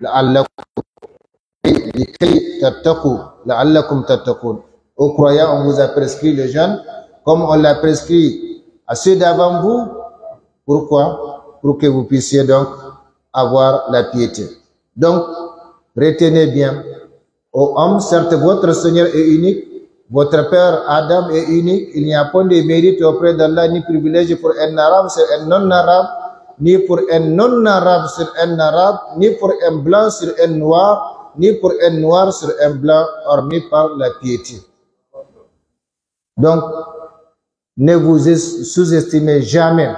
la'allakum tattaqun. Aux croyants, on vous a prescrit le jeûne comme on l'a prescrit à ceux d'avant vous. Pourquoi? Pour que vous puissiez donc avoir la piété. Donc, retenez bien, ô hommes, certes votre Seigneur est unique, votre Père Adam est unique, il n'y a pas de mérite auprès d'Allah ni privilège pour un arabe sur un non-arabe, ni pour un non-arabe sur un arabe, ni pour un blanc sur un noir, ni pour un noir sur un blanc, hormis par la piété. Donc, ne vous sous-estimez jamais.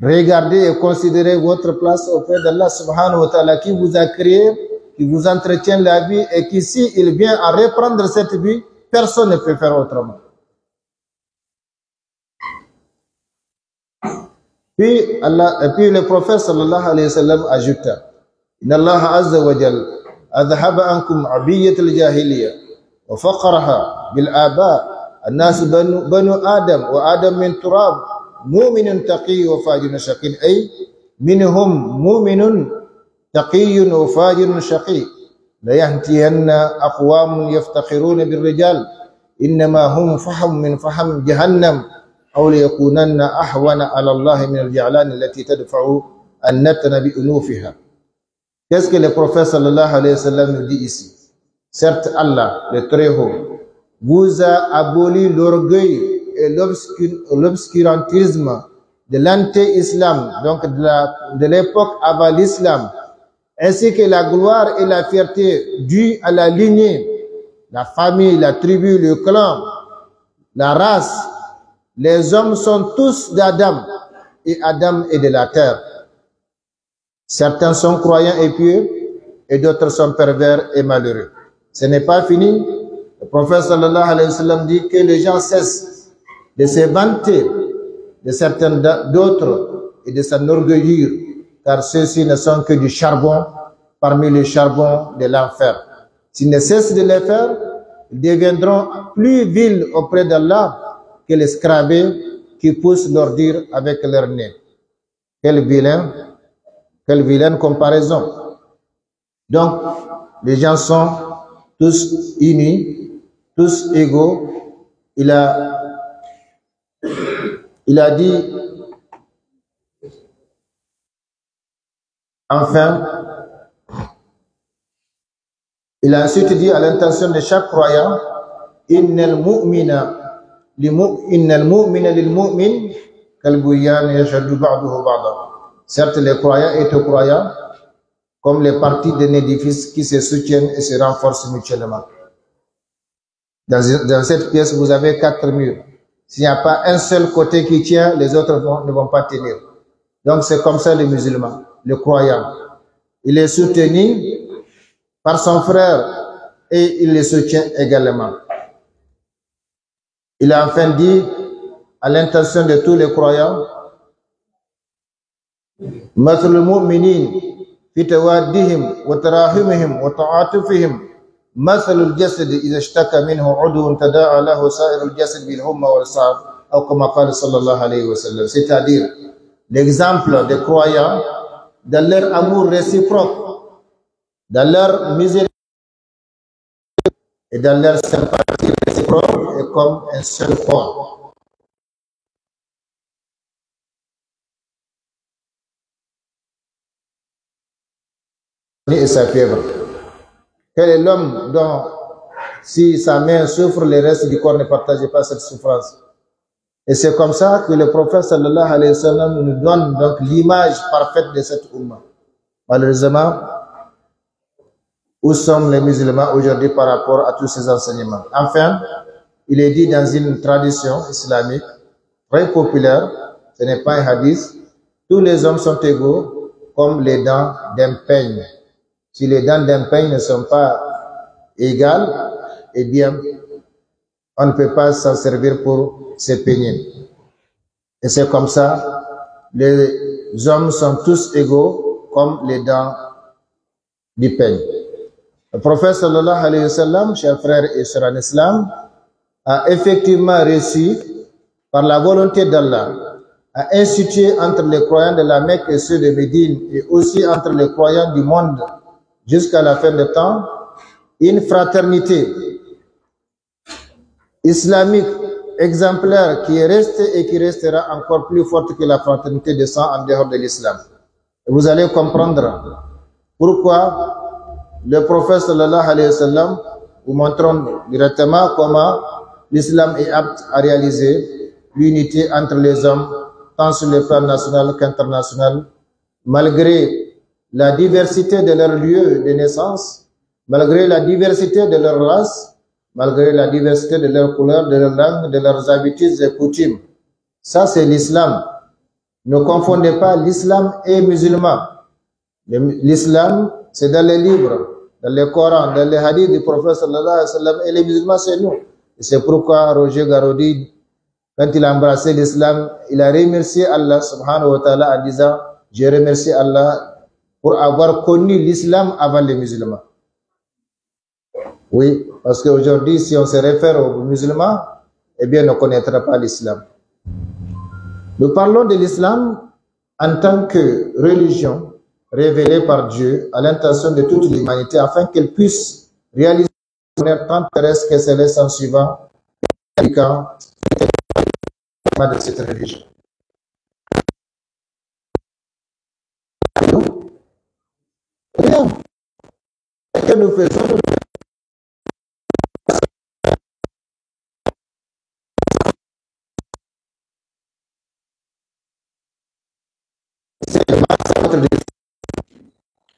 Regardez et considérez votre place auprès d'Allah subhanahu wa ta'ala qui vous a créé, qui vous entretient la vie et qui, si il vient à reprendre cette vie, personne ne peut faire autrement. Puis le prophète sallallahu alayhi wa sallam ajouta, Inna Allah azza wa jal adhaba ankum abiyyat al-jahiliya wa faqraha bil aba الناس بنو آدم وآدم من تراب مؤمن تقي وفاجر شقي أي منهم مؤمن تقي وفاجر شقي la yahtiyanna aqwamun yaftakhiruna birrijal innama hum faham min faham jahannam aw liyakunanna ahwana ala Allah min al-ja'lan allati tadfa'u an-natna bi unufiha. Qu'est-ce que le prophète sallallahu alayhi wa sallam nous dit ici? Certes, Allah, le Très-Haut, vous a aboli l'orgueil et l'obscurantisme de l'anté-islam, donc de l'époque avant l'islam, ainsi que la gloire et la fierté dues à la lignée, la famille, la tribu, le clan, la race. Les hommes sont tous d'Adam, et Adam est de la terre. Certains sont croyants et pieux, et d'autres sont pervers et malheureux. Ce n'est pas fini. Le prophète sallallahu alayhi wa sallam dit que les gens cessent de se vanter de certains d'autres et de s'enorgueillir, car ceux-ci ne sont que du charbon parmi les charbons de l'enfer. S'ils ne cessent de les faire, ils deviendront plus vils auprès d'Allah que les scarabées qui poussent l'ordure avec leur nez. Quelle vilaine comparaison. Donc, les gens sont tous unis, tous égaux. Il a dit, enfin, il a ensuite dit à l'intention de chaque croyant, innal mu'mina lil mu'min kal bunyan yashaddu ba'duhu ba'dan. Certes, les croyants et les croyants, comme les parties d'un édifice qui se soutiennent et se renforcent mutuellement. Dans cette pièce, vous avez 4 murs. S'il n'y a pas un seul côté qui tient, les autres ne vont pas tenir. Donc c'est comme ça les musulmans, le croyant. Il est soutenu par son frère et il le soutient également. Il a enfin dit à l'intention de tous les croyants, مثل المؤمنين في توادهم وتراحمهم وتعاطفهم مثل الجسد إذا اشتكى منه عضو تداعى له سائر الجسد بالحمى والسعر أو كما قال صلى الله عليه وسلم. C'est-à-dire l'exemple des croyants dans leur amour réciproque, dans leur miséricorde et dans leur sympathie réciproque est comme un seul corps. Et sa fièvre. Quel est l'homme dont, si sa main souffre, le reste du corps ne partage pas cette souffrance? Et c'est comme ça que le prophète sallallahu alayhi wa sallam nous donne donc l'image parfaite de cette umma. Malheureusement, où sont les musulmans aujourd'hui par rapport à tous ces enseignements? Enfin, il est dit dans une tradition islamique très populaire, ce n'est pas un hadith, tous les hommes sont égaux comme les dents d'un peigne. Si les dents d'un peigne ne sont pas égales, eh bien, on ne peut pas s'en servir pour se peigner. Et c'est comme ça, les hommes sont tous égaux comme les dents du peigne. Le prophète sallallahu alayhi wa sallam, chers frères et sœurs en islam, a effectivement réussi, par la volonté d'Allah, à instituer entre les croyants de la Mecque et ceux de Médine, et aussi entre les croyants du monde, jusqu'à la fin des temps, une fraternité islamique exemplaire qui est restée et qui restera encore plus forte que la fraternité de sang en dehors de l'islam. Vous allez comprendre pourquoi le prophète sallallahu alayhi wa sallam vous montre directement comment l'islam est apte à réaliser l'unité entre les hommes, tant sur le plan national qu'international, malgré la diversité de leur lieu de naissance, malgré la diversité de leur race, malgré la diversité de leur couleur, de leur langue, de leurs habitudes et coutumes. Ça, c'est l'islam. Ne confondez pas l'islam et musulman. L'islam, c'est dans les livres, dans les Corans, dans les hadiths du prophète sallallahu alayhi wa sallam, et les musulmans, c'est nous. Et c'est pourquoi Roger Garaudy, quand il a embrassé l'islam, il a remercié Allah subhanahu wa ta'ala en disant, je remercie Allah pour avoir connu l'islam avant les musulmans. Oui, parce qu'aujourd'hui, si on se réfère aux musulmans, eh bien, on ne connaîtra pas l'islam. Nous parlons de l'islam en tant que religion, révélé par Dieu à l'intention de toute l'humanité afin qu'elle puisse réaliser le bonheur tant terrestre que céleste en suivant de cette religion. Rien. Que nous faisons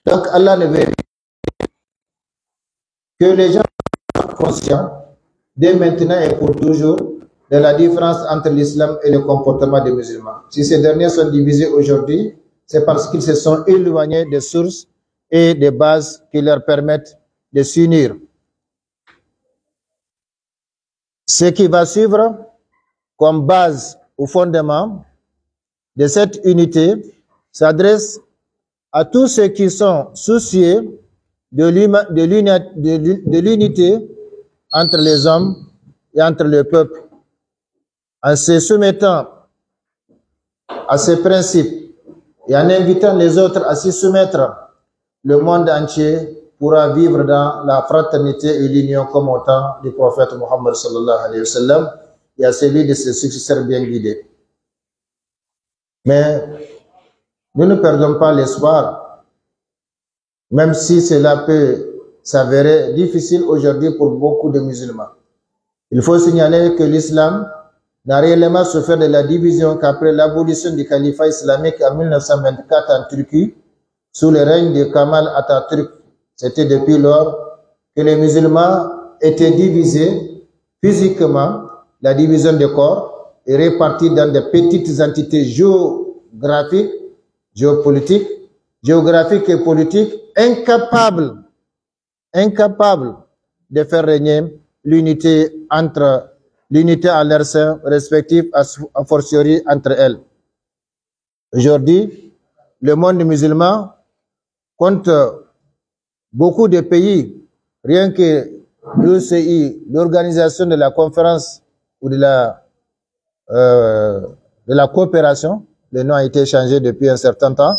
donc Allah ne veut que les gens soient conscients dès maintenant et pour toujours de la différence entre l'islam et le comportement des musulmans. Si ces derniers sont divisés aujourd'hui, c'est parce qu'ils se sont éloignés des sources et des bases qui leur permettent de s'unir. Ce qui va suivre comme base ou fondement de cette unité s'adresse à tous ceux qui sont soucieux de l'unité entre les hommes et entre le peuple. En se soumettant à ces principes et en invitant les autres à s'y soumettre, le monde entier pourra vivre dans la fraternité et l'union comme au temps du prophète Mohammed sallallahu alayhi wa sallam et à celui de ses successeurs bien guidés. Mais nous ne perdons pas l'espoir, même si cela peut s'avérer difficile aujourd'hui pour beaucoup de musulmans. Il faut signaler que l'islam n'a réellement souffert de la division qu'après l'abolition du califat islamique en 1924 en Turquie, sous le règne de Kemal Atatürk. C'était depuis lors que les musulmans étaient divisés physiquement, la division des corps, et répartis dans de petites entités géographiques et politiques, incapables de faire régner l'unité en leur sein respectif, a fortiori entre elles. Aujourd'hui, le monde musulman compte beaucoup de pays, rien que l'OCI, l'organisation de la conférence ou de la coopération, le nom a été changé depuis un certain temps,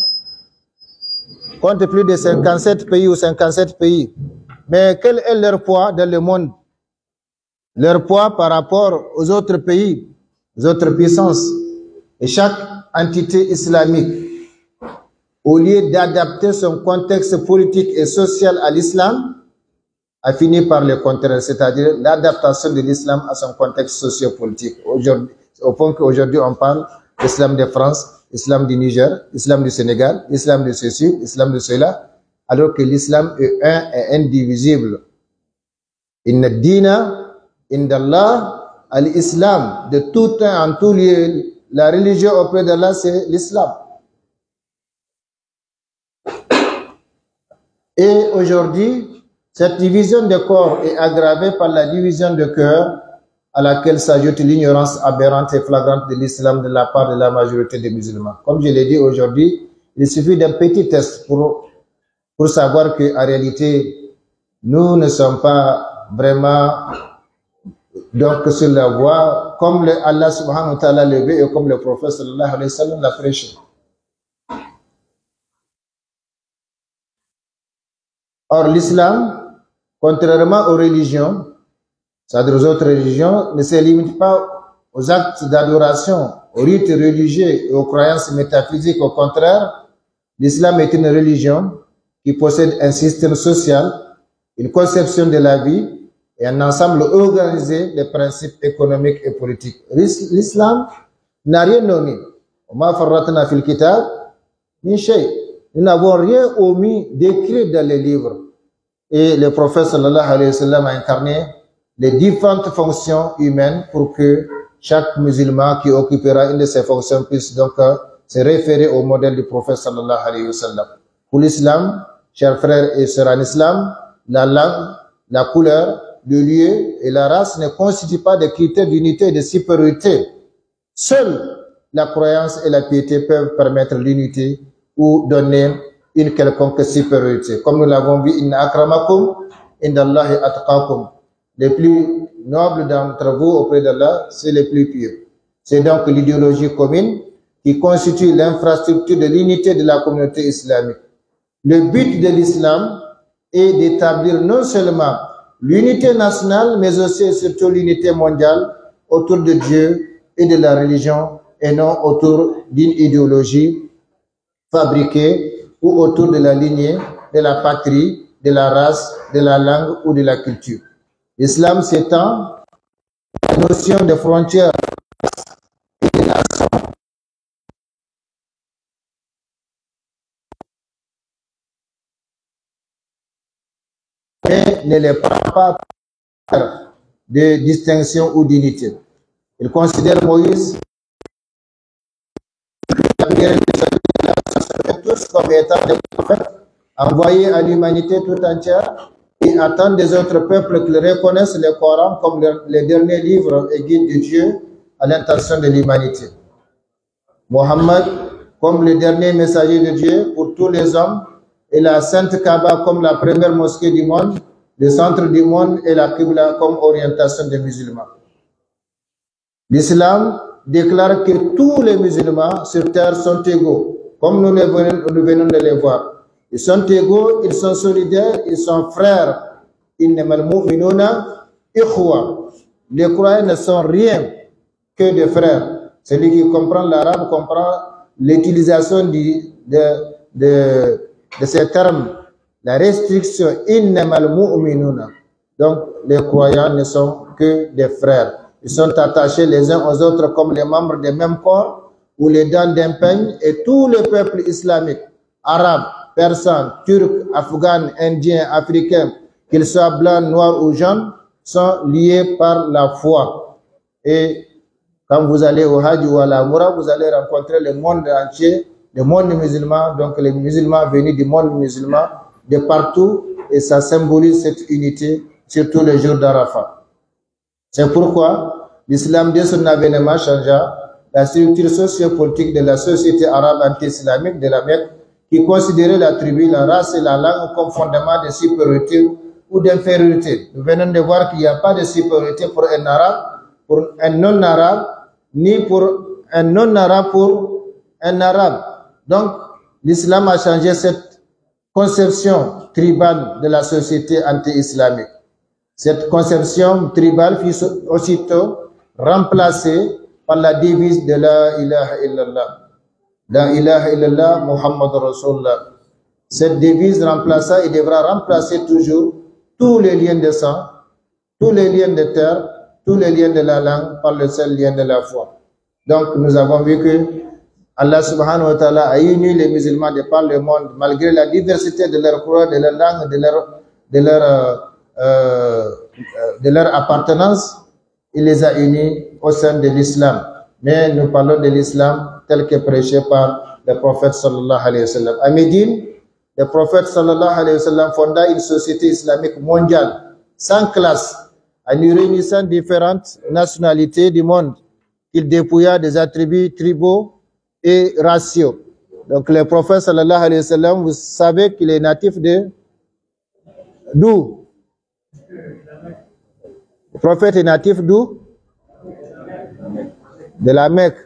compte plus de 57 pays ou 57 pays. Mais quel est leur poids dans le monde? Leur poids par rapport aux autres pays, aux autres puissances. Et chaque entité islamique, au lieu d'adapter son contexte politique et social à l'islam, a fini par le contraire, c'est-à-dire l'adaptation de l'islam à son contexte socio-politique. Au point qu'aujourd'hui on parle l'islam de France, l'islam du Niger, l'islam du Sénégal, l'islam de ceci, l'islam de cela, alors que l'islam est un et indivisible. Inna dina indallah al-islam, de tout temps, en tout lieu, la religion auprès d'Allah, c'est l'islam. Et aujourd'hui, cette division de corps est aggravée par la division de cœur à laquelle s'ajoute l'ignorance aberrante et flagrante de l'islam de la part de la majorité des musulmans. Comme je l'ai dit aujourd'hui, il suffit d'un petit test pour savoir qu'en réalité, nous ne sommes pas vraiment donc sur la voie comme Allah subhanahu wa ta'ala l'a vu et comme le prophète sallallahu alayhi wa sallam l'a prêché. Or, l'islam, contrairement aux religions, c'est-à-dire aux autres religions, ne se limite pas aux actes d'adoration, aux rites religieux et aux croyances métaphysiques. Au contraire, l'islam est une religion qui possède un système social, une conception de la vie et un ensemble organisé de principes économiques et politiques. L'islam n'a rien nommé. Nous n'avons rien omis d'écrire dans les livres. Et le prophète sallallahu alayhi wa sallam a incarné les différentes fonctions humaines pour que chaque musulman qui occupera une de ces fonctions puisse donc se référer au modèle du prophète sallallahu alayhi wa sallam. Pour l'islam, chers frères et sœurs en islam, la langue, la couleur, le lieu et la race ne constituent pas des critères d'unité et de supériorité. Seule la croyance et la piété peuvent permettre l'unité ou donner une quelconque supériorité. Comme nous l'avons vu, inna akramakum indallahi atqakum. Les plus nobles d'entre vous auprès d'Allah, c'est les plus purs. C'est donc l'idéologie commune qui constitue l'infrastructure de l'unité de la communauté islamique. Le but de l'islam est d'établir non seulement l'unité nationale, mais aussi et surtout l'unité mondiale autour de Dieu et de la religion, et non autour d'une idéologie fabriquée ou autour de la lignée, de la patrie, de la race, de la langue ou de la culture. L'islam s'étend à la notion de frontières et de nations. Mais ne les prend pas de distinction ou d'unité. Il considère Moïse tous comme étant des prophètes envoyés à l'humanité tout entière et attendent des autres peuples qu'ils reconnaissent le Coran comme les derniers livres et guides de Dieu à l'intention de l'humanité. Mohammed comme le dernier messager de Dieu pour tous les hommes et la Sainte Kaaba comme la première mosquée du monde, le centre du monde et la Qibla comme orientation des musulmans. L'islam déclare que tous les musulmans sur terre sont égaux, comme nous venons de les voir. Ils sont égaux, ils sont solidaires, ils sont frères. Innamal mu'minuna ikhwa. Les croyants ne sont rien que des frères. Celui qui comprend l'arabe comprend l'utilisation de ces termes. La restriction innamal mu'minuna. Donc les croyants ne sont que des frères. Ils sont attachés les uns aux autres comme les membres des mêmes corps ou les dents d'un peigne, et tous les peuples islamiques, arabes, persans, turcs, afghans, indiens, africains, qu'ils soient blancs, noirs ou jaunes, sont liés par la foi. Et quand vous allez au Hajj ou à la Moura, vous allez rencontrer le monde entier, le monde musulman, donc les musulmans venus du monde musulman, de partout, et ça symbolise cette unité, surtout le jour d'Arafat. C'est pourquoi l'islam, dès son avènement, changea la structure sociopolitique de la société arabe anti-islamique de la Mecque, qui considérait la tribu, la race et la langue comme fondement de supériorité ou d'infériorité. Nous venons de voir qu'il n'y a pas de supériorité pour un arabe, pour un non-arabe, ni pour un non-arabe pour un arabe. Donc, l'islam a changé cette conception tribale de la société anti-islamique. Cette conception tribale fut aussitôt remplacée par la devise de la ilaha illallah. La ilaha illallah Muhammad Rasulullah. Cette devise remplaça et devra remplacer toujours tous les liens de sang, tous les liens de terre, tous les liens de la langue par le seul lien de la foi. Donc nous avons vu que Allah subhanahu wa ta'ala a uni les musulmans de par le monde malgré la diversité de leur couleur, de leur langue, de leur appartenance. Il les a unis au sein de l'islam. Mais nous parlons de l'islam tel que prêché par le prophète sallallahu alayhi wa sallam. À Médine, le prophète sallallahu alayhi wa sallam fonda une société islamique mondiale, sans classe, en réunissant différentes nationalités du monde, qu'il dépouilla des attributs tribaux et raciaux. Donc le prophète sallallahu alayhi wa sallam, vous savez qu'il est natif d'où? Le prophète est natif d'où? De la Mecque.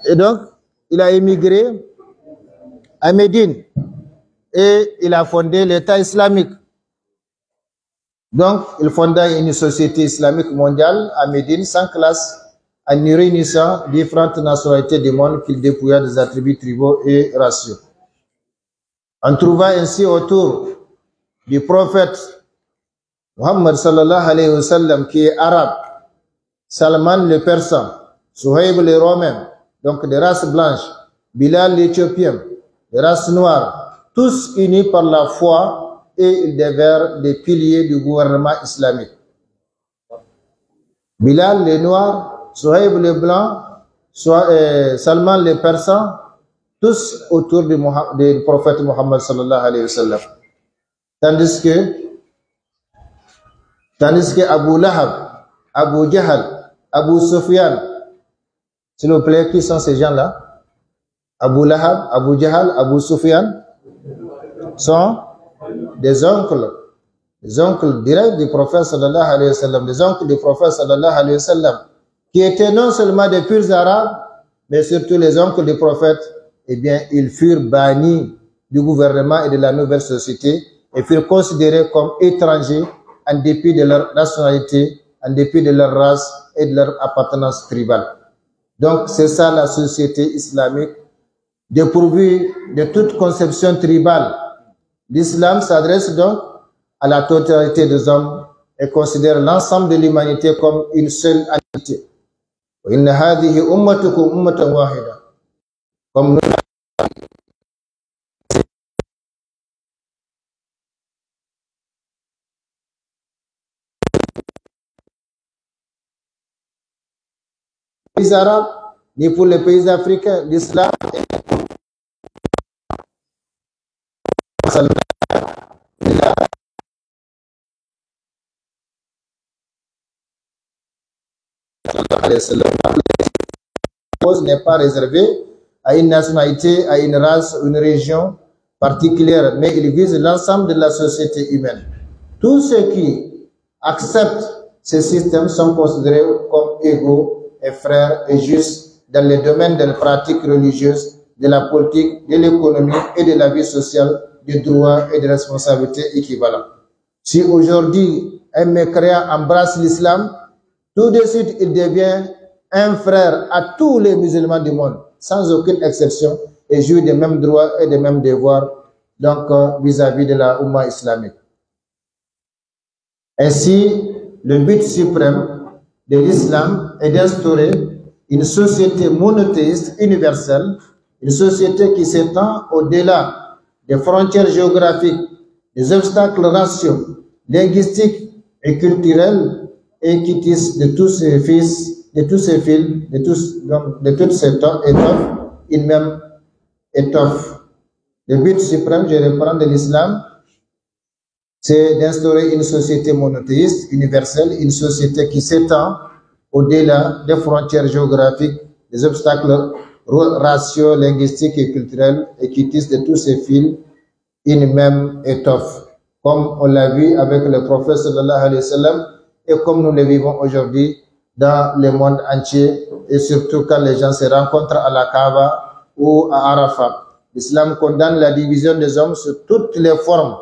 Et donc, il a émigré à Médine et il a fondé l'État islamique. Donc, il fonda une société islamique mondiale à Médine sans classe, en y réunissant différentes nationalités du monde qu'il dépouilla des attributs tribaux et raciaux. On trouva ainsi autour du prophète Muhammad sallallahu alayhi wa sallam qui est arabe, Salman le persan, Suhaib le romain, donc des races blanches, Bilal l'éthiopien, des races noires, tous unis par la foi et ils devinrent des piliers du gouvernement islamique. Bilal le noir, Suhaib le blanc, Salman le persan, tous autour du prophète Muhammad sallallahu alayhi wa sallam. Tandis que Abu Lahab, Abu Jahal, Abu Sufyan, s'il vous plaît, qui sont ces gens-là? Abu Lahab, Abu Jahal, Abu Sufyan sont des oncles directs du prophète sallallahu alayhi wa sallam, des oncles du prophète sallallahu alayhi wa sallam, qui étaient non seulement des purs arabes, mais surtout les oncles du prophète eh bien, ils furent bannis du gouvernement et de la nouvelle société et furent considérés comme étrangers en dépit de leur nationalité, en dépit de leur race et de leur appartenance tribale. Donc, c'est ça la société islamique, dépourvue de toute conception tribale. L'islam s'adresse donc à la totalité des hommes et considère l'ensemble de l'humanité comme une seule entité. Inna hadhihi ummatukum ummatan wahida. Comme nous les pays arabes, ni pour les pays africains, l'islam n'est pas réservé à une nationalité, à une race, une région particulière, mais il vise l'ensemble de la société humaine. Tous ceux qui acceptent ce système sont considérés comme égaux et frères et justes dans les domaines de la pratique religieuse, de la politique, de l'économie et de la vie sociale, des droits et des responsabilités équivalents. Si aujourd'hui un mécréant embrasse l'islam, tout de suite il devient un frère à tous les musulmans du monde, sans aucune exception, et jouit des mêmes droits et des mêmes devoirs donc vis-à-vis de la Oumma islamique. Ainsi, le but suprême de l'islam est d'instaurer une société monothéiste universelle, une société qui s'étend au-delà des frontières géographiques, des obstacles raciaux, linguistiques et culturels, et qui tisse de tous ses fils, de tous ses fils, de toutes ces étoffes, une même étoffe. Le but suprême, je reprends, de l'islam, c'est d'instaurer une société monothéiste, universelle, une société qui s'étend au-delà des frontières géographiques, des obstacles raciaux, linguistiques et culturels, et qui tisse de tous ses fils une même étoffe. Comme on l'a vu avec le prophète sallallahu alayhi wa sallam, et comme nous le vivons aujourd'hui dans le monde entier, et surtout quand les gens se rencontrent à la Kaaba ou à Arafat. L'islam condamne la division des hommes sous toutes les formes.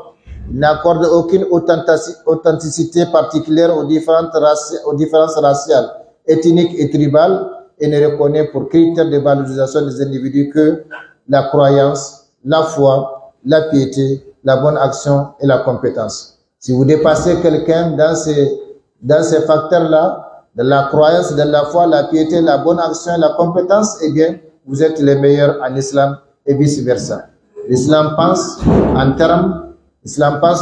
Il n'accorde aucune authenticité particulière aux différences raciales, ethniques et tribales, et ne reconnaît pour critère de valorisation des individus que la croyance, la foi, la piété, la bonne action et la compétence. Si vous dépassez quelqu'un dans ces facteurs-là, de la croyance, de la foi, la piété, la bonne action et la compétence, eh bien, vous êtes les meilleurs en islam et vice-versa. L'islam pense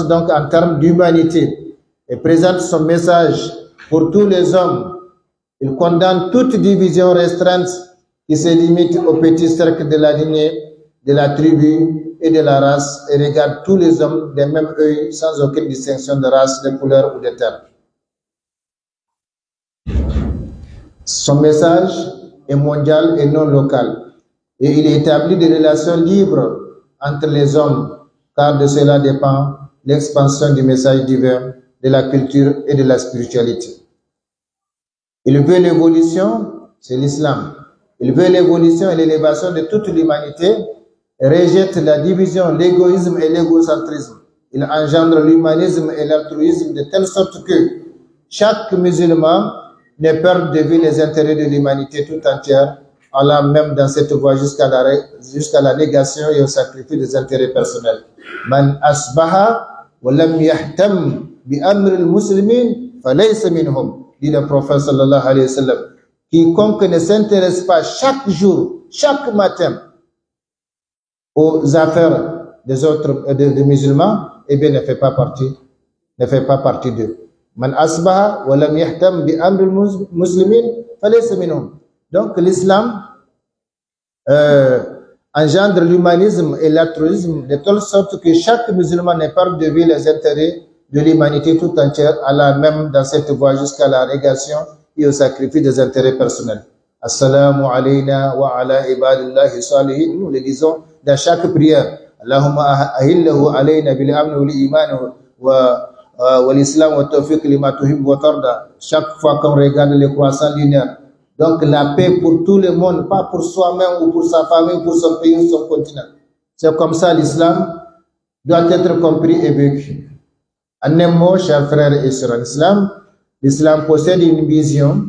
donc en termes d'humanité et présente son message pour tous les hommes. Il condamne toute division restreinte qui se limite au petit cercle de la lignée, de la tribu et de la race et regarde tous les hommes d'un même œil sans aucune distinction de race, de couleur ou de terme. Son message est mondial et non local, et il établit des relations libres entre les hommes, car de cela dépend l'expansion du message divin, de la culture et de la spiritualité. Il veut l'évolution, c'est l'islam. Il veut l'évolution et l'élévation de toute l'humanité, et rejette la division, l'égoïsme et l'égocentrisme. Il engendre l'humanisme et l'altruisme de telle sorte que chaque musulman ne perd de vue les intérêts de l'humanité tout entière, allant même dans cette voie jusqu'à la négation et au sacrifice des intérêts personnels. Man asbaha wa lam yahtam bi amr al-muslimin falaysa minhum, dit le prophète sallallahu alayhi wa sallam. Quiconque ne s'intéresse pas chaque jour, chaque matin aux affaires des autres des musulmans, eh bien ne fait pas partie d'eux. Man asbaha wa lam yahtam bi amr al-muslimin falaysa minhum. Donc l'islam engendre l'humanisme et l'altruisme de telle sorte que chaque musulman ne perd de vue les intérêts de l'humanité tout entière, allant même dans cette voie jusqu'à la régation et au sacrifice des intérêts personnels. Assalamu alayna wa ala ibadillahi salihin. Nous le disons dans chaque prière. Allahumma ahillahu alayna bil amn wal iman wa l'islam wa tawfiq lima tuhibbu wa tarda. Chaque fois qu'on regarde les croissants lunaires, Donc la paix pour tout le monde, pas pour soi-même ou pour sa famille, pour son pays ou son continent. C'est comme ça l'islam doit être compris et vécu. En un mot, chers frères et sœurs, l'islam possède une vision,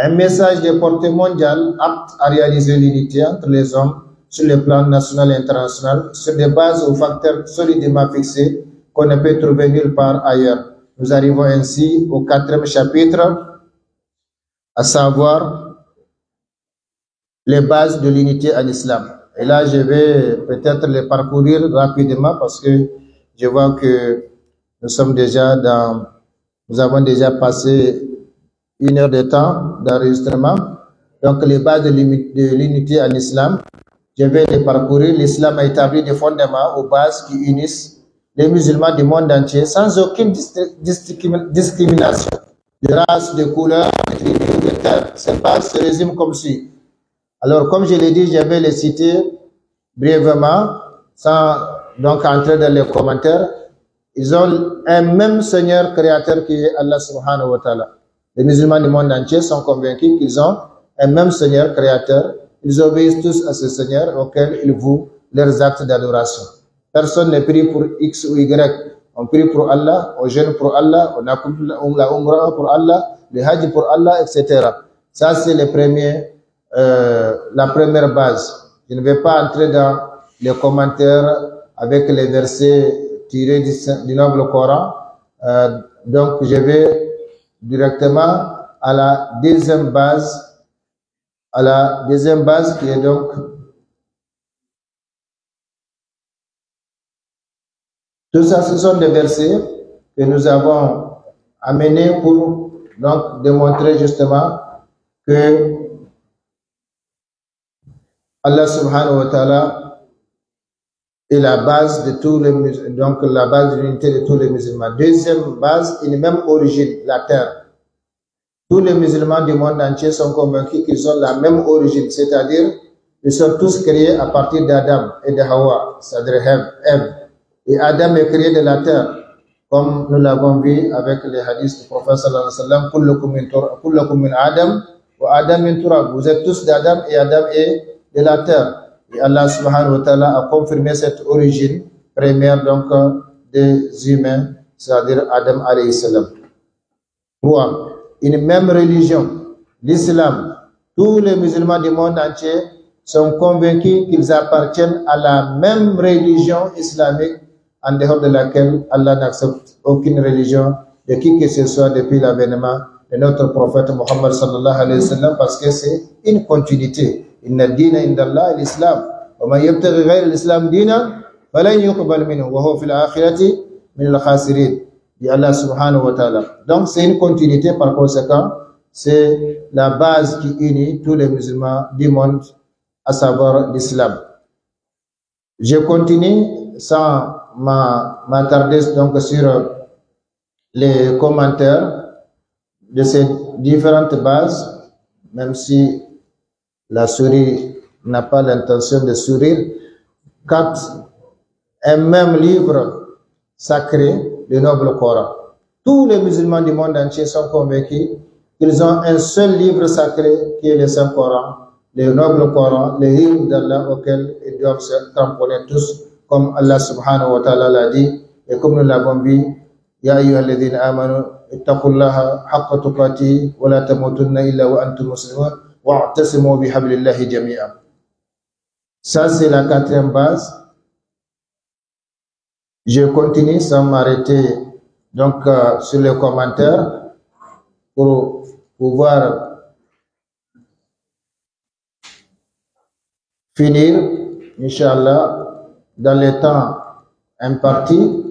un message de portée mondiale apte à réaliser l'unité entre les hommes sur le plan national et international, sur des bases ou facteurs solidement fixés qu'on ne peut trouver nulle part ailleurs. Nous arrivons ainsi au 4e chapitre, à savoir les bases de l'unité en islam. Et là, je vais peut-être les parcourir rapidement parce que je vois que nous avons déjà passé 1 heure de temps d'enregistrement. Donc, les bases de l'unité en islam, je vais les parcourir. L'islam a établi des fondements aux bases qui unissent les musulmans du monde entier sans aucune discrimination de race, de couleur, de tribu, de terre. Ces bases se résument comme suit. Alors, comme je l'ai dit, je vais les citer brièvement, sans donc entrer dans les commentaires. Ils ont un même Seigneur créateur qui est Allah subhanahu wa ta'ala. Les musulmans du monde entier sont convaincus qu'ils ont un même Seigneur créateur. Ils obéissent tous à ce Seigneur auquel ils vouent leurs actes d'adoration. Personne ne prie pour X ou Y. On prie pour Allah, on jeûne pour Allah, on accomplit la umrah pour Allah, le hajj pour Allah, etc. Ça, c'est la première base. Je ne vais pas entrer dans les commentaires avec les versets tirés du noble Coran. Donc, je vais directement à la deuxième base, qui est donc tout ça, ce sont des versets que nous avons amenés pour donc démontrer justement que Allah subhanahu wa ta'ala est la base de tous les musulmans, donc la base de l'unité de tous les musulmans. Deuxième base, une même origine, la terre. Tous les musulmans du monde entier sont convaincus qu'ils ont la même origine, c'est-à-dire ils sont tous créés à partir d'Adam et de Hawa, c'est-à-dire Ève. Et Adam est créé de la terre, comme nous l'avons vu avec les hadiths du prophète sallallahu alayhi wa sallam, kullakum min Adam wa Adam min turab. Vous êtes tous d'Adam et Adam est de la terre. Et Allah subhanahu wa ta'ala a confirmé cette origine première donc des humains, c'est-à-dire Adam alayhi salam. 3. Une même religion, l'islam. Tous les musulmans du monde entier sont convaincus qu'ils appartiennent à la même religion islamique en dehors de laquelle Allah n'accepte aucune religion de qui que ce soit depuis l'avènement de notre prophète Muhammad sallallahu alayhi wa sallam, parce que c'est une continuité. Inna dina indallah l'islam. Wa man yabtaghi ghayra l'islam dina falan yuqbal minhu wa huwa fil akhirati min al-khasirin. Dit Allah subhanahu wa ta'ala. Donc c'est une continuité, par conséquent, c'est la base qui unit tous les musulmans du monde, à savoir l'islam. Je continue sans m'attarder donc sur les commentaires de ces différentes bases, même si la souris n'a pas l'intention de sourire. Quand un même livre sacré, le noble Coran, tous les musulmans du monde entier sont convaincus qu'ils ont un seul livre sacré qui est le Saint-Coran, le noble Coran, le livre d'Allah auquel ils doivent se cramponner tous, comme Allah subhanahu wa ta'ala l'a dit, et comme nous l'avons vu, Ya ayyuhalladhina amanu ittaqullaha haqqa tuqatihi wa la tamutunna illa wa antum muslimun wa'tasimu bihablillahi jami'an. Ça, c'est la 4e base. Je continue sans m'arrêter donc sur les commentaires pour pouvoir finir, Inch'Allah, dans les temps impartis.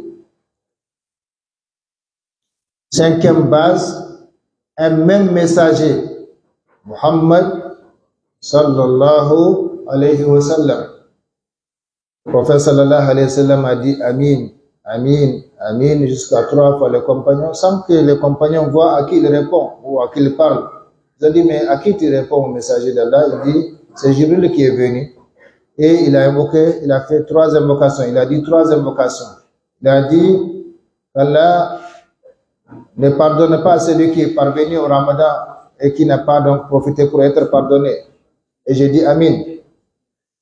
5e base, un même messager, Muhammad sallallahu alayhi wa sallam. Le prophète sallallahu alayhi wa sallam a dit Amin, Amin, Amin jusqu'à 3 fois les compagnons, sans que les compagnons voient à qui il répond ou à qui il parle. Ils ont dit, mais à qui tu réponds au messager d'Allah? Il dit, c'est Jibril qui est venu. Et il a invoqué, il a fait 3 invocations. Il a dit 3 invocations. Il a dit qu'Allah ne pardonne pas à celui qui est parvenu au Ramadan et qui n'a pas donc profité pour être pardonné. Et j'ai dit Amin.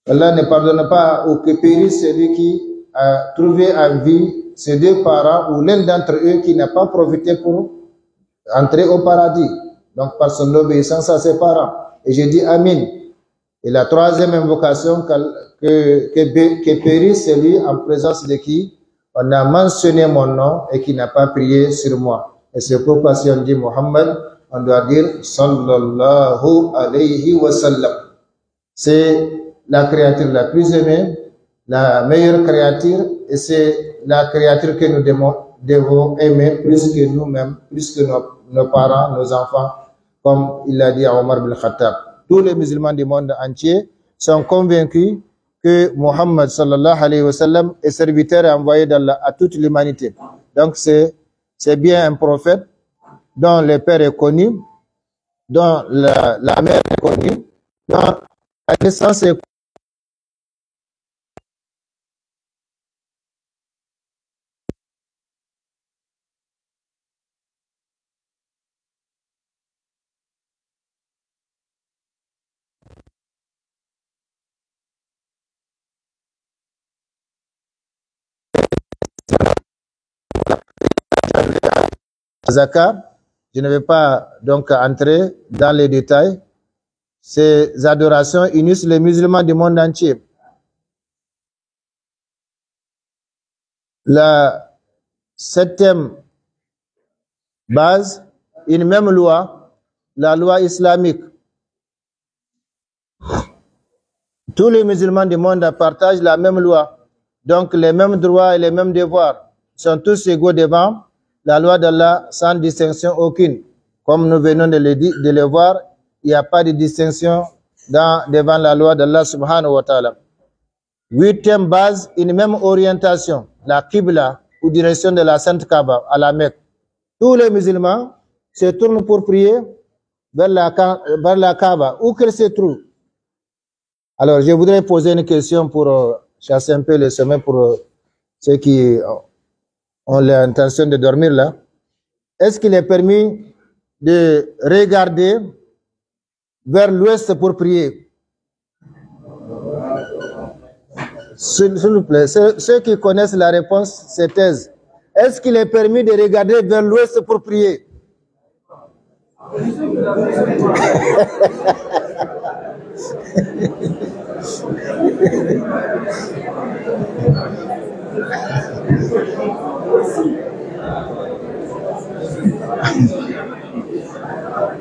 Allah ne pardonne pas ou que périsse celui qui a trouvé en vie ses deux parents ou l'un d'entre eux qui n'a pas profité pour entrer au paradis. Donc par son obéissance à ses parents. Et j'ai dit Amin. Et la troisième invocation, que périsse celui en présence de qui on a mentionné mon nom et qui n'a pas prié sur moi. Et c'est pourquoi si on dit Muhammad, on doit dire Sallallahu alayhi wa sallam. C'est la créature la plus aimée, la meilleure créature, et c'est la créature que nous devons aimer plus que nous-mêmes, plus que nos parents, nos enfants, comme il l'a dit à Omar bin Khattab. Tous les musulmans du monde entier sont convaincus que Muhammad sallallahu alayhi wa sallam est serviteur et envoyé d'Allah à toute l'humanité. Donc c'est bien un prophète dont le père est connu, dont la mère est connue, dont la naissance est connue. Zakat, je ne vais pas donc entrer dans les détails. Ces adorations unissent les musulmans du monde entier. La septième base, une même loi, la loi islamique. Tous les musulmans du monde partagent la même loi, donc les mêmes droits et les mêmes devoirs. Ils sont tous égaux devant la loi d'Allah sans distinction aucune. Comme nous venons de le voir, il n'y a pas de distinction devant la loi d'Allah subhanahu wa ta'ala. Huitième base, une même orientation, la Qibla ou direction de la Sainte Kaaba à la Mecque. Tous les musulmans se tournent pour prier vers la Kaaba, où qu'elle se trouve. Alors, je voudrais poser une question pour chasser un peu le sommeil pour ceux qui ont l'intention de dormir là. Est-ce qu'il est permis de regarder vers l'ouest pour prier? S'il vous plaît, ceux qui connaissent la réponse se taisent. Est-ce qu'il est permis de regarder vers l'ouest pour prier?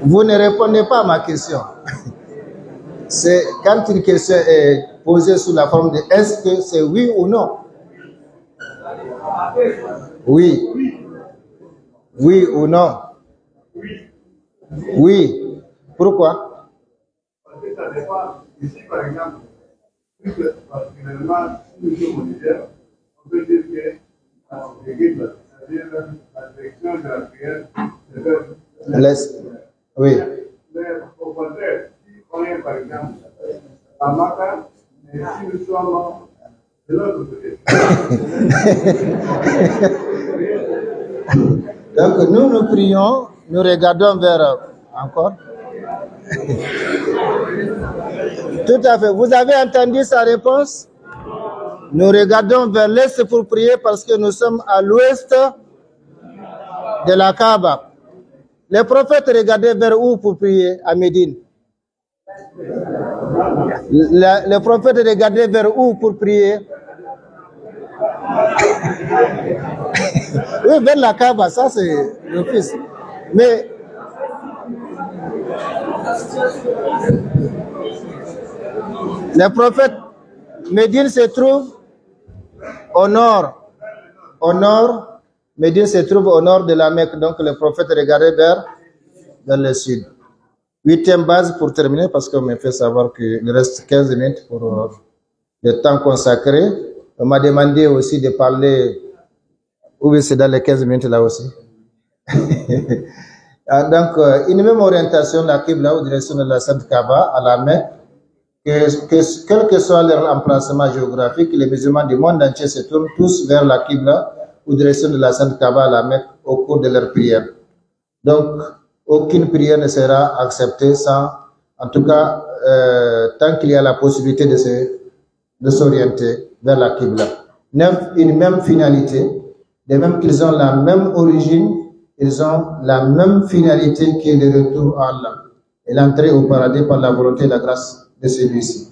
Vous ne répondez pas à ma question. C'est quand une question est posée sous la forme de est-ce que c'est oui ou non? Oui. Oui ou non? Oui. Pourquoi? Parce que ça dépend. Ici, par exemple, puisque finalement, si nous sommes leaders, on peut dire que l'équipe, c'est-à-dire la direction de la prière, c'est vers l'est. Oui. Mais au contraire, si on est par exemple à Maka, mais si nous sommes de l'autre côté. Donc nous prions, nous regardons vers encore. Tout à fait. Vous avez entendu sa réponse? Nous regardons vers l'est pour prier parce que nous sommes à l'ouest de la Kaaba. Les prophètes regardaient vers où pour prier? À Médine. Les prophètes regardaient vers où pour prier? Oui, vers la Kaaba, ça c'est le fils. Mais les prophètes, Médine se trouve au nord. Au nord, Médine se trouve au nord de la Mecque. Donc les prophètes regardaient vers le sud. Huitième base pour terminer, parce qu'on m'a fait savoir qu'il reste 15 minutes pour le temps consacré. On m'a demandé aussi de parler, oui, c'est dans les 15 minutes là aussi. Donc, une même orientation, la Qibla ou direction de la Sainte Kaaba à la Mecque, quel que soit leur emplacement géographique, les musulmans du monde entier se tournent tous vers la Qibla ou direction de la Sainte Kaaba à la Mecque au cours de leur prière. Donc, aucune prière ne sera acceptée sans, en tout cas, tant qu'il y a la possibilité de s'orienter vers la Qibla. Une même finalité, de même qu'ils ont la même origine, ils ont la même finalité qui est le retour à Allah et l'entrée au paradis par la volonté et la grâce de celui-ci.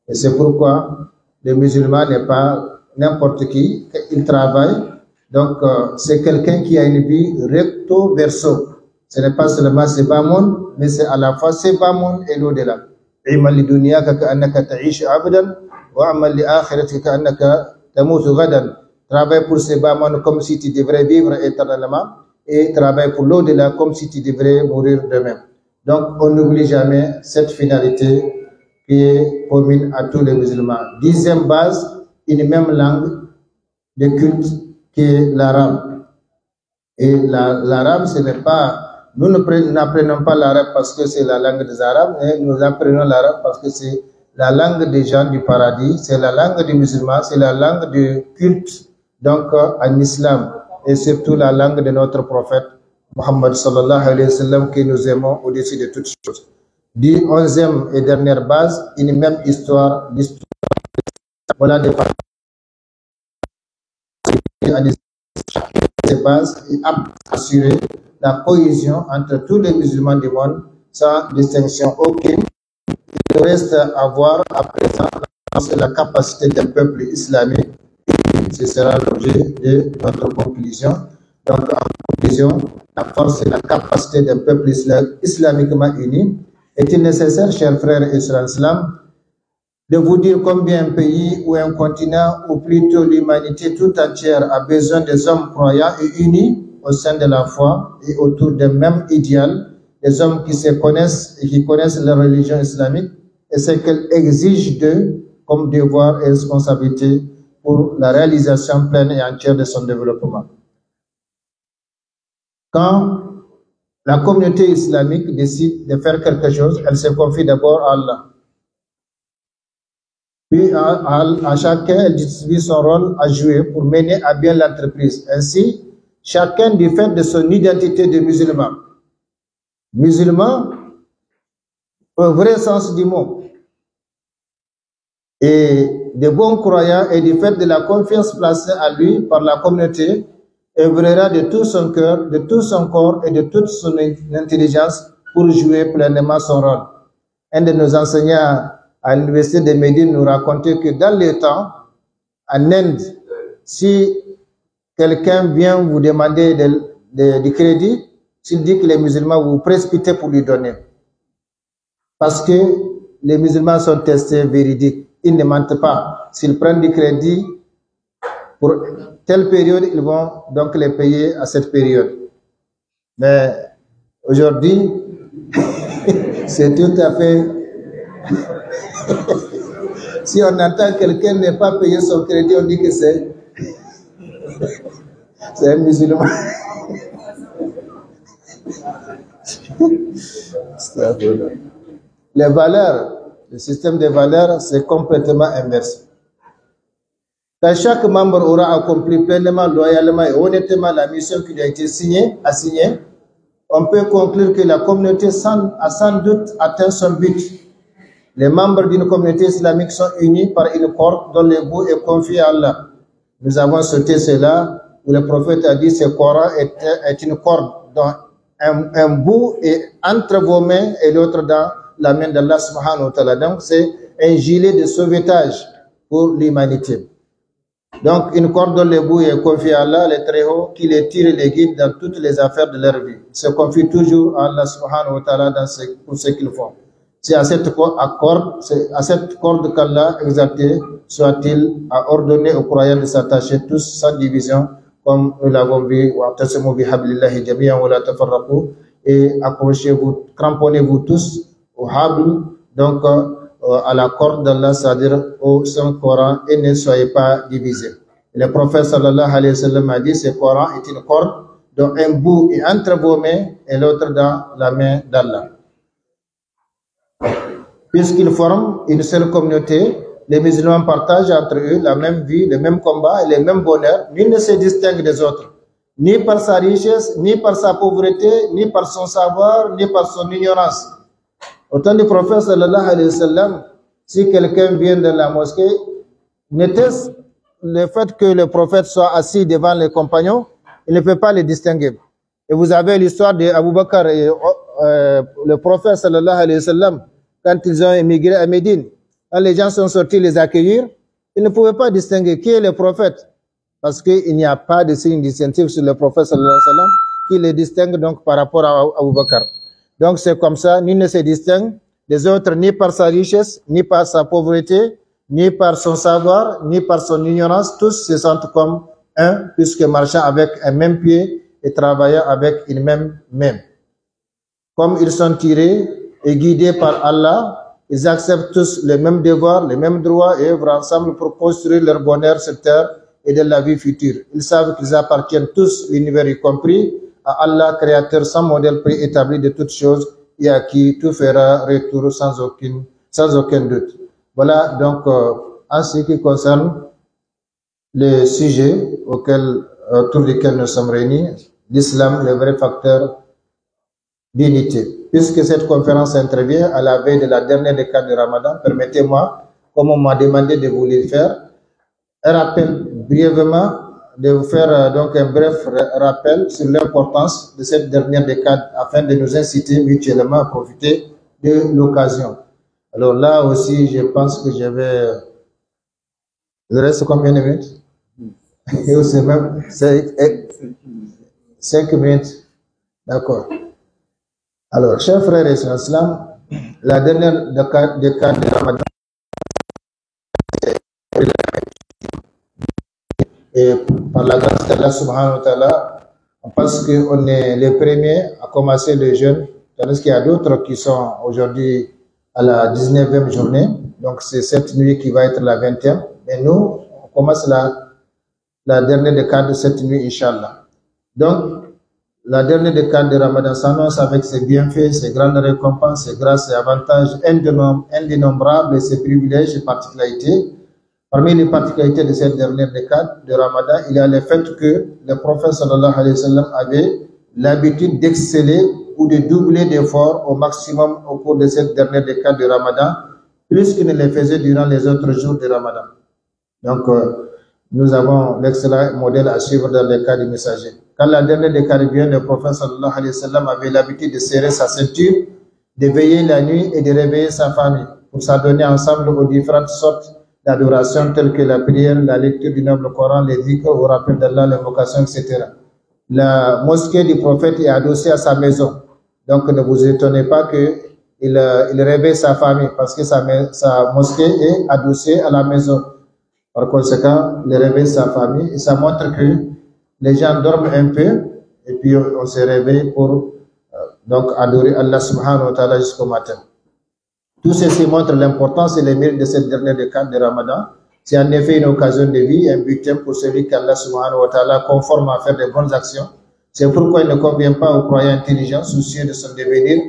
Et c'est pourquoi le musulman n'est pas n'importe qui, il travaille. Donc, c'est quelqu'un qui a une vie recto verso. Ce n'est pas seulement ce bas monde, mais c'est à la fois ce bas monde et l'au-delà. Imal li dunyaka ka'annaka ta'ishu abadan wa amal li akhiratika ka'annaka tamutu ghadan. Travaille pour ce bas monde comme si tu devrais vivre éternellement et travaille pour l'au-delà comme si tu devrais mourir demain. Donc, on n'oublie jamais cette finalité qui est commune à tous les musulmans. 10e base, une même langue de culte qui est l'arabe. Et l'arabe, ce n'est pas... Nous n'apprenons pas l'arabe parce que c'est la langue des Arabes, mais nous apprenons l'arabe parce que c'est la langue des gens du paradis, c'est la langue des musulmans, c'est la langue du culte, donc en islam, et surtout la langue de notre prophète, Muhammad sallallahu alayhi wa sallam, que nous aimons au-dessus de toutes choses. 11e et dernière base, une même histoire, l'histoire. Voilà des bases et assurer la cohésion entre tous les musulmans du monde sans distinction aucune. Il reste à voir à présent la capacité d'un peuple islamique. Ce sera l'objet de notre conclusion. Donc, en conclusion, la force et la capacité d'un peuple islamiquement uni. Est-il nécessaire, chers frères et sœurs en islam, de vous dire combien un pays ou un continent, ou plutôt l'humanité tout entière, a besoin des hommes croyants et unis au sein de la foi et autour d'un même idéal, des hommes qui se connaissent et qui connaissent la religion islamique et ce qu'elle exige d'eux comme devoir et responsabilité pour la réalisation pleine et entière de son développement. Quand la communauté islamique décide de faire quelque chose, elle se confie d'abord à Allah. Puis à chacun, elle distribue son rôle à jouer pour mener à bien l'entreprise. Ainsi, chacun du fait de son identité de musulman. Musulman, au vrai sens du mot. Et de bons croyants et du fait de la confiance placée à lui par la communauté, œuvrera de tout son cœur, de tout son corps et de toute son intelligence pour jouer pleinement son rôle. Un de nos enseignants à l'université de Médine nous racontait que dans le temps, en Inde, si quelqu'un vient vous demander du crédit, s'il dit que les musulmans, vous précipitez pour lui donner. Parce que les musulmans sont testés véridiques. Ils ne mentent pas. S'ils prennent du crédit, pour telle période, ils vont donc les payer à cette période. Mais aujourd'hui, c'est tout à fait... Si on entend quelqu'un n'est pas payé son crédit, on dit que c'est un musulman. Les valeurs, le système des valeurs, c'est complètement inversé. Quand chaque membre aura accompli pleinement, loyalement et honnêtement la mission qui lui a été assignée, on peut conclure que la communauté a sans doute atteint son but. Les membres d'une communauté islamique sont unis par une corde dont le bout est confié à Allah. Nous avons sauté cela où le prophète a dit que ce Coran est une corde dont un bout est entre vos mains et l'autre dans la main d'Allah subhanahu wa ta'ala. Donc c'est un gilet de sauvetage pour l'humanité. Donc une corde dont le bout est confié à Allah, les très hauts, qui les tire et les guide dans toutes les affaires de leur vie. Ils se confient toujours à Allah subhanahu wa ta'ala pour ce qu'ils font. C'est à cette corde qu'Allah exalté soit-il a ordonné aux croyants de s'attacher tous sans division, comme nous l'avons vu, et accrochez-vous, cramponnez-vous tous au habl, donc à la corde d'Allah, c'est-à-dire au Saint-Coran, et ne soyez pas divisés. Et le prophète sallallahu alayhi wa sallam a dit, ce Coran est une corde dont un bout est entre vos mains et l'autre dans la main d'Allah. Puisqu'ils forment une seule communauté, les musulmans partagent entre eux la même vie, le même combat et les mêmes bonheurs. Nul ne se distingue des autres. ni par sa richesse, ni par sa pauvreté, ni par son savoir, ni par son ignorance. Au temps du prophète sallallahu alayhi wa sallam, si quelqu'un vient de la mosquée, n'était-ce le fait que le prophète soit assis devant les compagnons, il ne peut pas les distinguer. Et vous avez l'histoire d'Abou Bakr et le prophète sallallahu alayhi wa sallam, quand ils ont émigré à Médine, quand les gens sont sortis les accueillir, ils ne pouvaient pas distinguer qui est le prophète, parce qu'il n'y a pas de signe distinctif sur le prophète sallallahu alayhi wa sallam qui les distingue donc par rapport à Abou Bakr. Donc c'est comme ça, nul ne se distingue des autres ni par sa richesse, ni par sa pauvreté, ni par son savoir, ni par son ignorance. Tous se sentent comme un, puisque marchant avec un même pied et travaillant avec une même main. Comme ils sont tirés et guidés par Allah, ils acceptent tous les mêmes devoirs, les mêmes droits et œuvrent ensemble pour construire leur bonheur sur terre et de la vie future. Ils savent qu'ils appartiennent tous, l'univers y compris, à Allah, créateur sans modèle préétabli de toutes choses et à qui tout fera retour sans aucun doute. Voilà donc en ce qui concerne le sujet autour duquel nous sommes réunis, l'islam, le vrai facteur d'unité. Puisque cette conférence intervient à la veille de la dernière décade de Ramadan, permettez-moi, comme on m'a demandé de vous le faire, un rappel brièvement, de vous faire donc un bref rappel sur l'importance de cette dernière décade afin de nous inciter mutuellement à profiter de l'occasion. Alors là aussi, je pense que je vais... Il reste combien de minutes? Et aussi même 5 minutes. D'accord. Alors, chers frères et sœurs islam, la dernière décade de Ramadan, et par la grâce d'Allah subhanahu wa ta'ala, on pense qu'on est les premiers à commencer le jeûne, tandis qu'il y a d'autres qui sont aujourd'hui à la 19e journée, donc c'est cette nuit qui va être la 20e, mais nous, on commence la dernière décade de cette nuit, Inch'Allah. Donc, la dernière décade de Ramadan s'annonce avec ses bienfaits, ses grandes récompenses, ses grâces et avantages indénombrables et ses privilèges et particularités. Parmi les particularités de cette dernière décade de Ramadan, il y a le fait que le prophète sallallahu alayhi wa sallam avait l'habitude d'exceller ou de doubler d'efforts au maximum au cours de cette dernière décade de Ramadan, plus qu'il ne le faisait durant les autres jours de Ramadan. Donc, nous avons l'excellent modèle à suivre dans le cas du messager. Quand la dernière décade vient, le prophète sallallahu alayhi wa sallam avait l'habitude de serrer sa ceinture, de veiller la nuit et de réveiller sa famille pour s'adonner ensemble aux différentes sortes d'adoration telles que la prière, la lecture du noble Coran, les dhikrs, au rappel d'Allah, l'invocation, etc. La mosquée du prophète est adossée à sa maison. Donc ne vous étonnez pas qu'il réveille sa famille parce que sa mosquée est adossée à la maison. Par conséquent, il réveille sa famille et ça montre que les gens dorment un peu et puis on se réveille pour donc adorer Allah subhanahu wa ta'ala jusqu'au matin. Tout ceci montre l'importance et les mérites de cette dernière décade de Ramadan. C'est en effet une occasion de vie, un butin pour celui qu'Allah subhanahu wa ta'ala conforme à faire de bonnes actions. C'est pourquoi il ne convient pas aux croyants intelligents, soucieux de son devenir,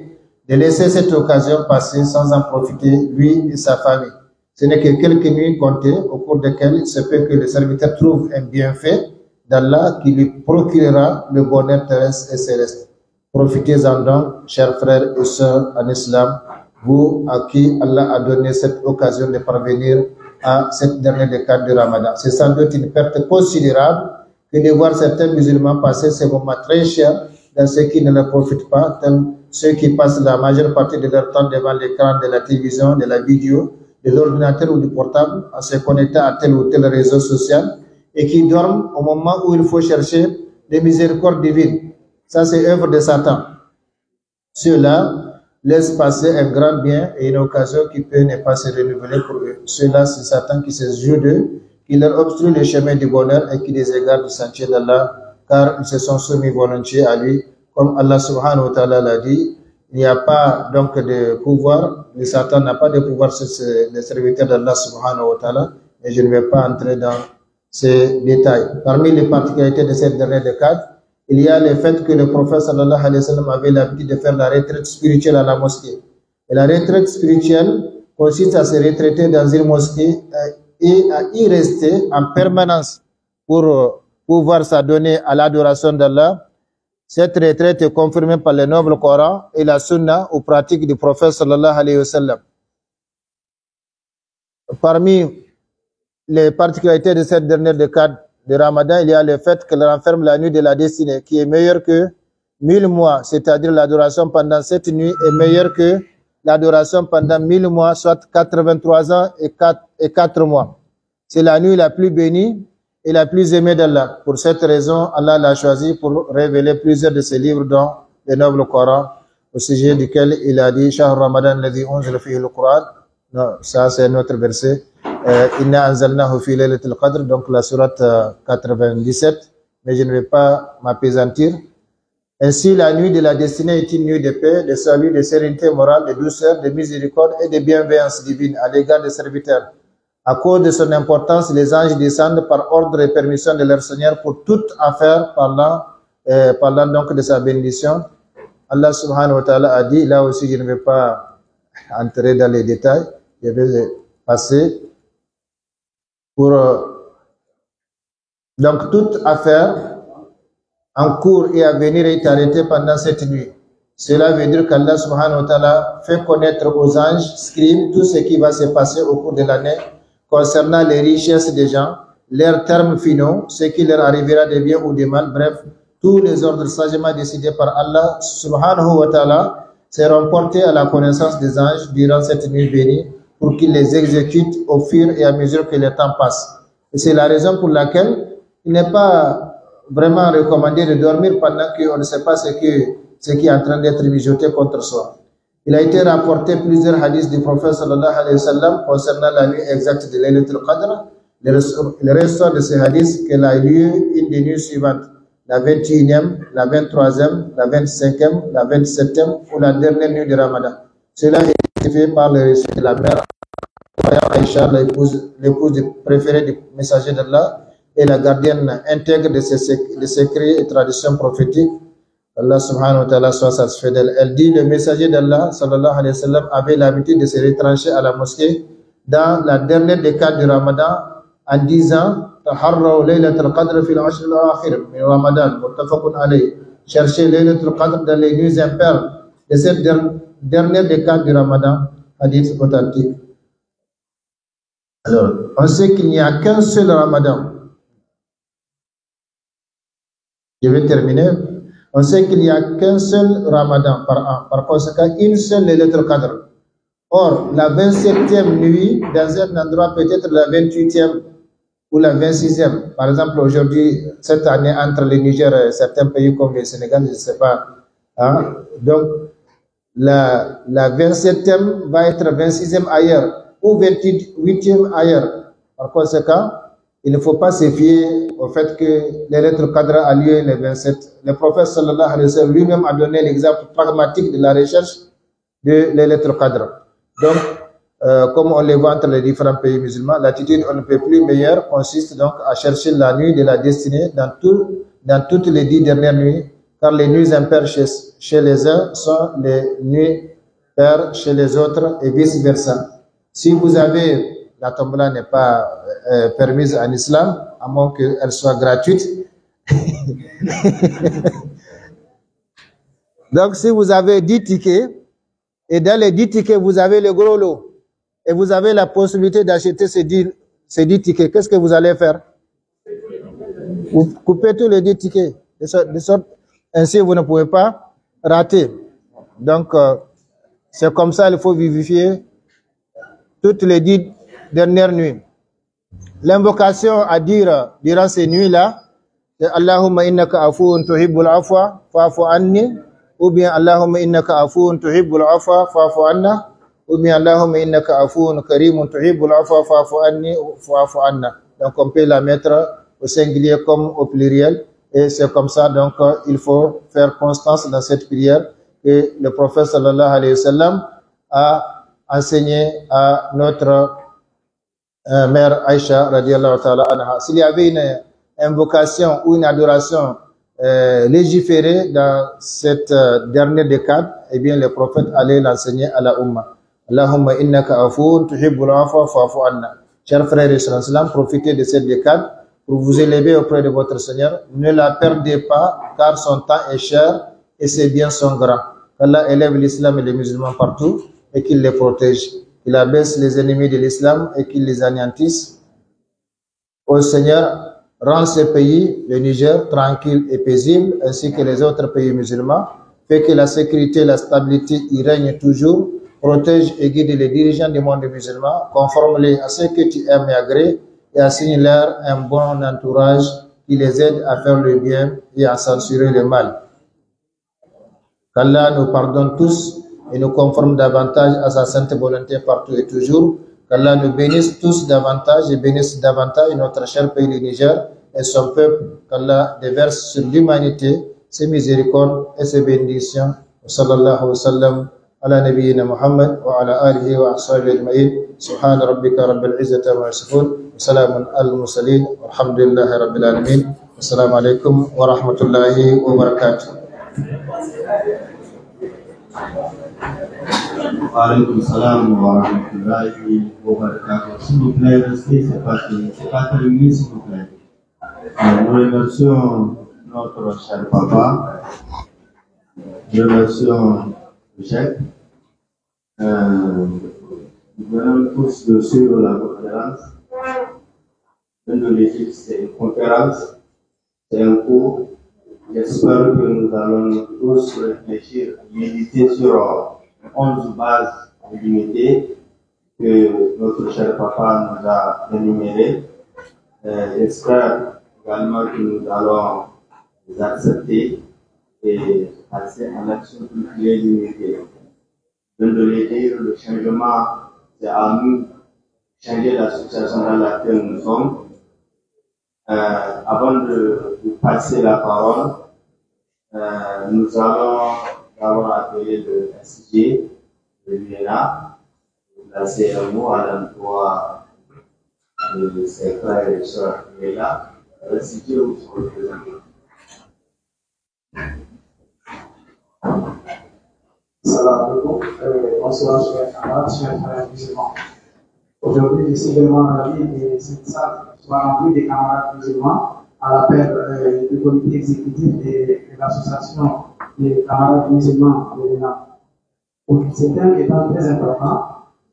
de laisser cette occasion passer sans en profiter, lui et sa famille. Ce n'est que quelques nuits comptées, au cours desquelles il se peut que le serviteur trouve un bienfait d'Allah qui lui procurera le bonheur terrestre et céleste. Profitez-en donc, chers frères et sœurs en islam, vous à qui Allah a donné cette occasion de parvenir à cette dernière décade de Ramadan. C'est sans doute une perte considérable que de voir certains musulmans passer ces moments très chers dans ceux qui ne leur profitent pas, tels ceux qui passent la majeure partie de leur temps devant l'écran de la télévision, de la vidéo, de l'ordinateur ou du portable, en se connectant à tel ou tel réseau social, et qui dorment au moment où il faut chercher des miséricordes divines. Ça, c'est œuvre de Satan. Ceux-là laisse passer un grand bien et une occasion qui peut ne pas se renouveler pour eux. Ceux-là, c'est Satan qui se joue d'eux, qui leur obstrue le chemin du bonheur et qui les égare du sentier d'Allah, car ils se sont soumis volontiers à lui. Comme Allah subhanahu wa ta'ala l'a dit, il n'y a pas donc de pouvoir, le Satan n'a pas de pouvoir sur les serviteurs d'Allah subhanahu wa ta'ala, et je ne vais pas entrer dans ces détails. Parmi les particularités de cette dernière décade, il y a le fait que le prophète sallallahu alayhi wa sallam avait l'habitude de faire la retraite spirituelle à la mosquée. Et la retraite spirituelle consiste à se retraiter dans une mosquée et à y rester en permanence pour pouvoir s'adonner à l'adoration d'Allah. Cette retraite est confirmée par le noble Coran et la Sunna aux pratiques du prophète sallallahu alayhi wa sallam. Parmi les particularités de cette dernière décade de Ramadan, il y a le fait qu'elle renferme la nuit de la destinée, qui est meilleure que 1000 mois, c'est-à-dire l'adoration pendant cette nuit est meilleure que l'adoration pendant 1000 mois, soit 83 ans et 4 mois. C'est la nuit la plus bénie et la plus aimée d'Allah. Pour cette raison, Allah l'a choisi pour révéler plusieurs de ses livres dans le noble Coran, au sujet duquel il a dit « Shahr Ramadan ladhi unzila fihi al-Qur'an ». Non, ça c'est notre verset. Inna anzalnahu fi laylatil qadr, donc la sourate 97, mais je ne vais pas m'appesantir. Ainsi, la nuit de la destinée est une nuit de paix, de salut, de sérénité morale, de douceur, de miséricorde et de bienveillance divine à l'égard des serviteurs. À cause de son importance, les anges descendent par ordre et permission de leur Seigneur pour toute affaire parlant donc de sa bénédiction. Allah subhanahu wa ta'ala a dit, là aussi je ne vais pas entrer dans les détails, je vais passer pour donc toute affaire en cours et à venir est arrêtée pendant cette nuit. Cela veut dire qu'Allah subhanahu wa ta'ala fait connaître aux anges, scribes, tout ce qui va se passer au cours de l'année concernant les richesses des gens, leurs termes finaux, ce qui leur arrivera de bien ou de mal, bref, tous les ordres sagement décidés par Allah subhanahu wa ta'ala seront portés à la connaissance des anges durant cette nuit bénie pour qu'ils les exécutent au fur et à mesure que le temps passe. Et c'est la raison pour laquelle il n'est pas vraiment recommandé de dormir pendant qu'on ne sait pas ce qui est en train d'être mijoté contre soi. Il a été rapporté plusieurs hadiths du prophète sallallahu alayhi wa sallam concernant la nuit exacte de Laylatul Qadr. Le reste de ces hadiths qu'elle a eu lieu une des nuits suivantes, la 21e, la 23e, la 25e, la 27e ou la dernière nuit de Ramadan. Cela est fait par le récit de la mère Aïcha, l'épouse préférée du messager d'Allah et la gardienne intègre de ses secrets et traditions prophétiques. Allah subhanahu wa ta'ala soit satisfait d'elle. Elle dit, le messager d'Allah sallallahu alayhi wa sallam avait l'habitude de se retrancher à la mosquée dans la dernière décade du Ramadan en disant taharraw laylatul qadr fil ashr al-akhir min Ramadan muttafaqun alayh. Cherchez laylatul qadr dans les nuits impaires de cette dernière décade du Ramadan, hadith authentique. Alors, on sait qu'il n'y a qu'un seul Ramadan. Je vais terminer. On sait qu'il n'y a qu'un seul Ramadan par an. Par conséquent, une seule Laylatul Qadr. Or, la 27e nuit, dans un endroit peut-être la 28e ou la 26e. Par exemple, aujourd'hui, cette année, entre le Niger et certains pays comme le Sénégal, je ne sais pas. Hein? Donc, la 27e va être 26e ailleurs ou 28e ailleurs. Par conséquent, il ne faut pas se fier au fait que Laylatul Qadr a lieu le 27. Le prophète sallallahu alayhi wa sallam lui-même a donné l'exemple pragmatique de la recherche de Laylatul Qadr. Donc, comme on le voit entre les différents pays musulmans, l'attitude on ne peut plus meilleure consiste donc à chercher la nuit de la destinée dans toutes les 10 dernières nuits, car les nuits impaires chez les uns sont les nuits paires chez les autres et vice versa. Si vous avez, la tombola n'est pas permise en islam, à moins qu'elle soit gratuite. Donc, si vous avez 10 tickets, et dans les 10 tickets, vous avez le gros lot, et vous avez la possibilité d'acheter ces 10 tickets, qu'est-ce que vous allez faire? Vous coupez tous les 10 tickets, de sorte, ainsi vous ne pouvez pas rater. Donc, c'est comme ça, il faut vivifier toutes les 10 dernières nuits. L'invocation à dire durant ces nuits-là, c'est Allahumma innaka afuun tuhibbul afwa fa'fu anni, ou bien Allahumma innaka afuun tuhibbul afwa fa'fu anna, ou bien Allahumma innaka afuun karimun tuhibbul afwa fa'fu anni fa'fu anna. Donc on peut la mettre au singulier comme au pluriel, et c'est comme ça, donc il faut faire constance dans cette prière que le prophète sallallahu alayhi wa sallam a enseigné à notre mère Aïcha radiallahu ta'ala anha. S'il y avait une invocation ou une adoration légiférée dans cette dernière décade, eh bien le prophète allait l'enseigner à la Ummah. Allahumma innaka afoun tuhibbul afwa fa'fu anna. Chers frères et sœurs, profitez de cette décade pour vous élever auprès de votre Seigneur. Ne la perdez pas, car son temps est cher et ses biens sont grands. Qu'Allah élève l'islam et les musulmans partout et qu'il les protège. Qu'il abaisse les ennemis de l'islam et qu'il les anéantisse. Ô Seigneur, rends ce pays, le Niger, tranquille et paisible, ainsi que les autres pays musulmans. Fais que la sécurité et la stabilité y règnent toujours. Protège et guide les dirigeants du monde musulman. Conforme-les à ce que tu aimes et agrées et assigne-leur un bon entourage qui les aide à faire le bien et à censurer le mal. Qu'Allah nous pardonne tous et nous conforme davantage à sa sainte volonté partout et toujours. Qu'Allah nous bénisse tous davantage et bénisse davantage notre cher pays du Niger et son peuple. Qu'Allah déverse sur l'humanité ses miséricordes et ses bénédictions. Sallallahu wa sallam ala nabiyyina Muhammad wa ala alihi wa ashabihi ajma'in. Subhana rabbika rabbil izzati amma yasifun. Wa salamun al mursalin. Walhamdulillahi rabbil alamin. Assalamu alaikum wa rahmatullahi wa barakatuh. Alaikum salam wa rahmatullahi wa barakatuh. S'il vous plaît, restez, c'est pas terminé, s'il vous plaît. Nous remercions notre cher papa, nous remercions le chef. Nous venons tous de suivre la conférence. Une de l'équipe, c'est une conférence, c'est un cours. J'espère que nous allons tous réfléchir, méditer sur 11 bases de l'unité que notre cher papa nous a énumérées. J'espère également que nous allons les accepter et passer à l'action pour créer l'unité. Donc, de le dire, le changement, c'est à nous de changer la situation dans laquelle nous sommes. Avant de passer la parole, nous allons d'abord appeler le SG, le LIENA, la CMO à l'endroit de ses frères et sœurs qui est là. Le SG où se représente. Salam alaikum, bonsoir chers camarades, chers frères musulmans. Aujourd'hui, je suis vraiment ravi que cette salle soit remplie de camarades musulmans à l'appel du comité exécutif de l'association des camarades musulmans de l'ENA. C'est un état très important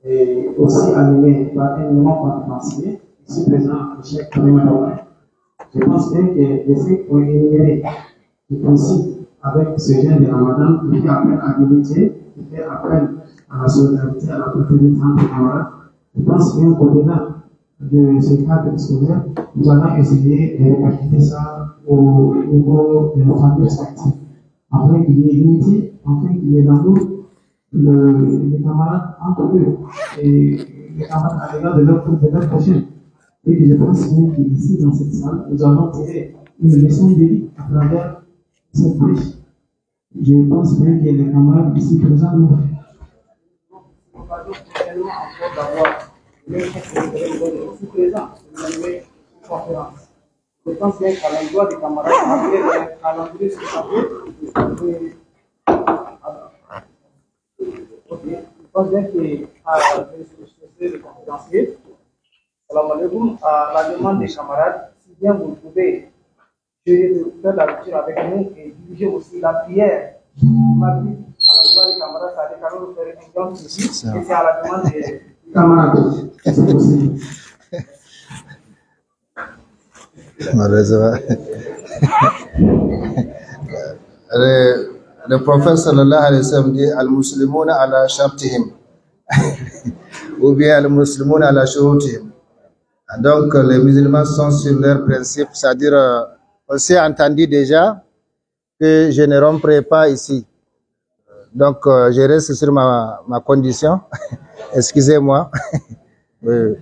et aussi animé par un élément conférencier, ici présent, le chef Président. Je pense bien que les faits ont énuméré qui coïncident avec ce genre de Ramadan qui fait appel à l'unité, qui fait appel à la solidarité, à la fraternité entre camarades. Je pense bien qu'au-delà de ce cadre scolaire, nous allons essayer de répartir ça au niveau de nos familles respectives, afin qu'il y ait unité, afin qu'il y ait dans nous les camarades entre eux et les camarades à l'égard de leur prochain. Et je pense bien qu'ici, dans cette salle, nous allons tirer une leçon de vie à travers cette prêche. Je pense bien que les camarades ici présents nous ici présent, conférence. Je pense bien qu'à l'endroit des camarades, après calendrier sur papier, je pense bien que le conférencier, à la demande des camarades, si bien vous pouvez faire la lecture avec nous et diriger aussi la prière. Mardi, à l'endroit des camarades, ça a déclaré de faire un grand souci, et c'est à la demande des camarades. C'est possible. Le prophète sallallahu alayhi wa sallam dit al-muslimuna ala shartihim ou bien al-muslimuna ala shurutihim. Donc les musulmans sont sur leurs principes, c'est-à-dire on s'est entendu déjà que je ne romprai pas ici. Donc je reste sur ma condition. Excusez-moi. Oui.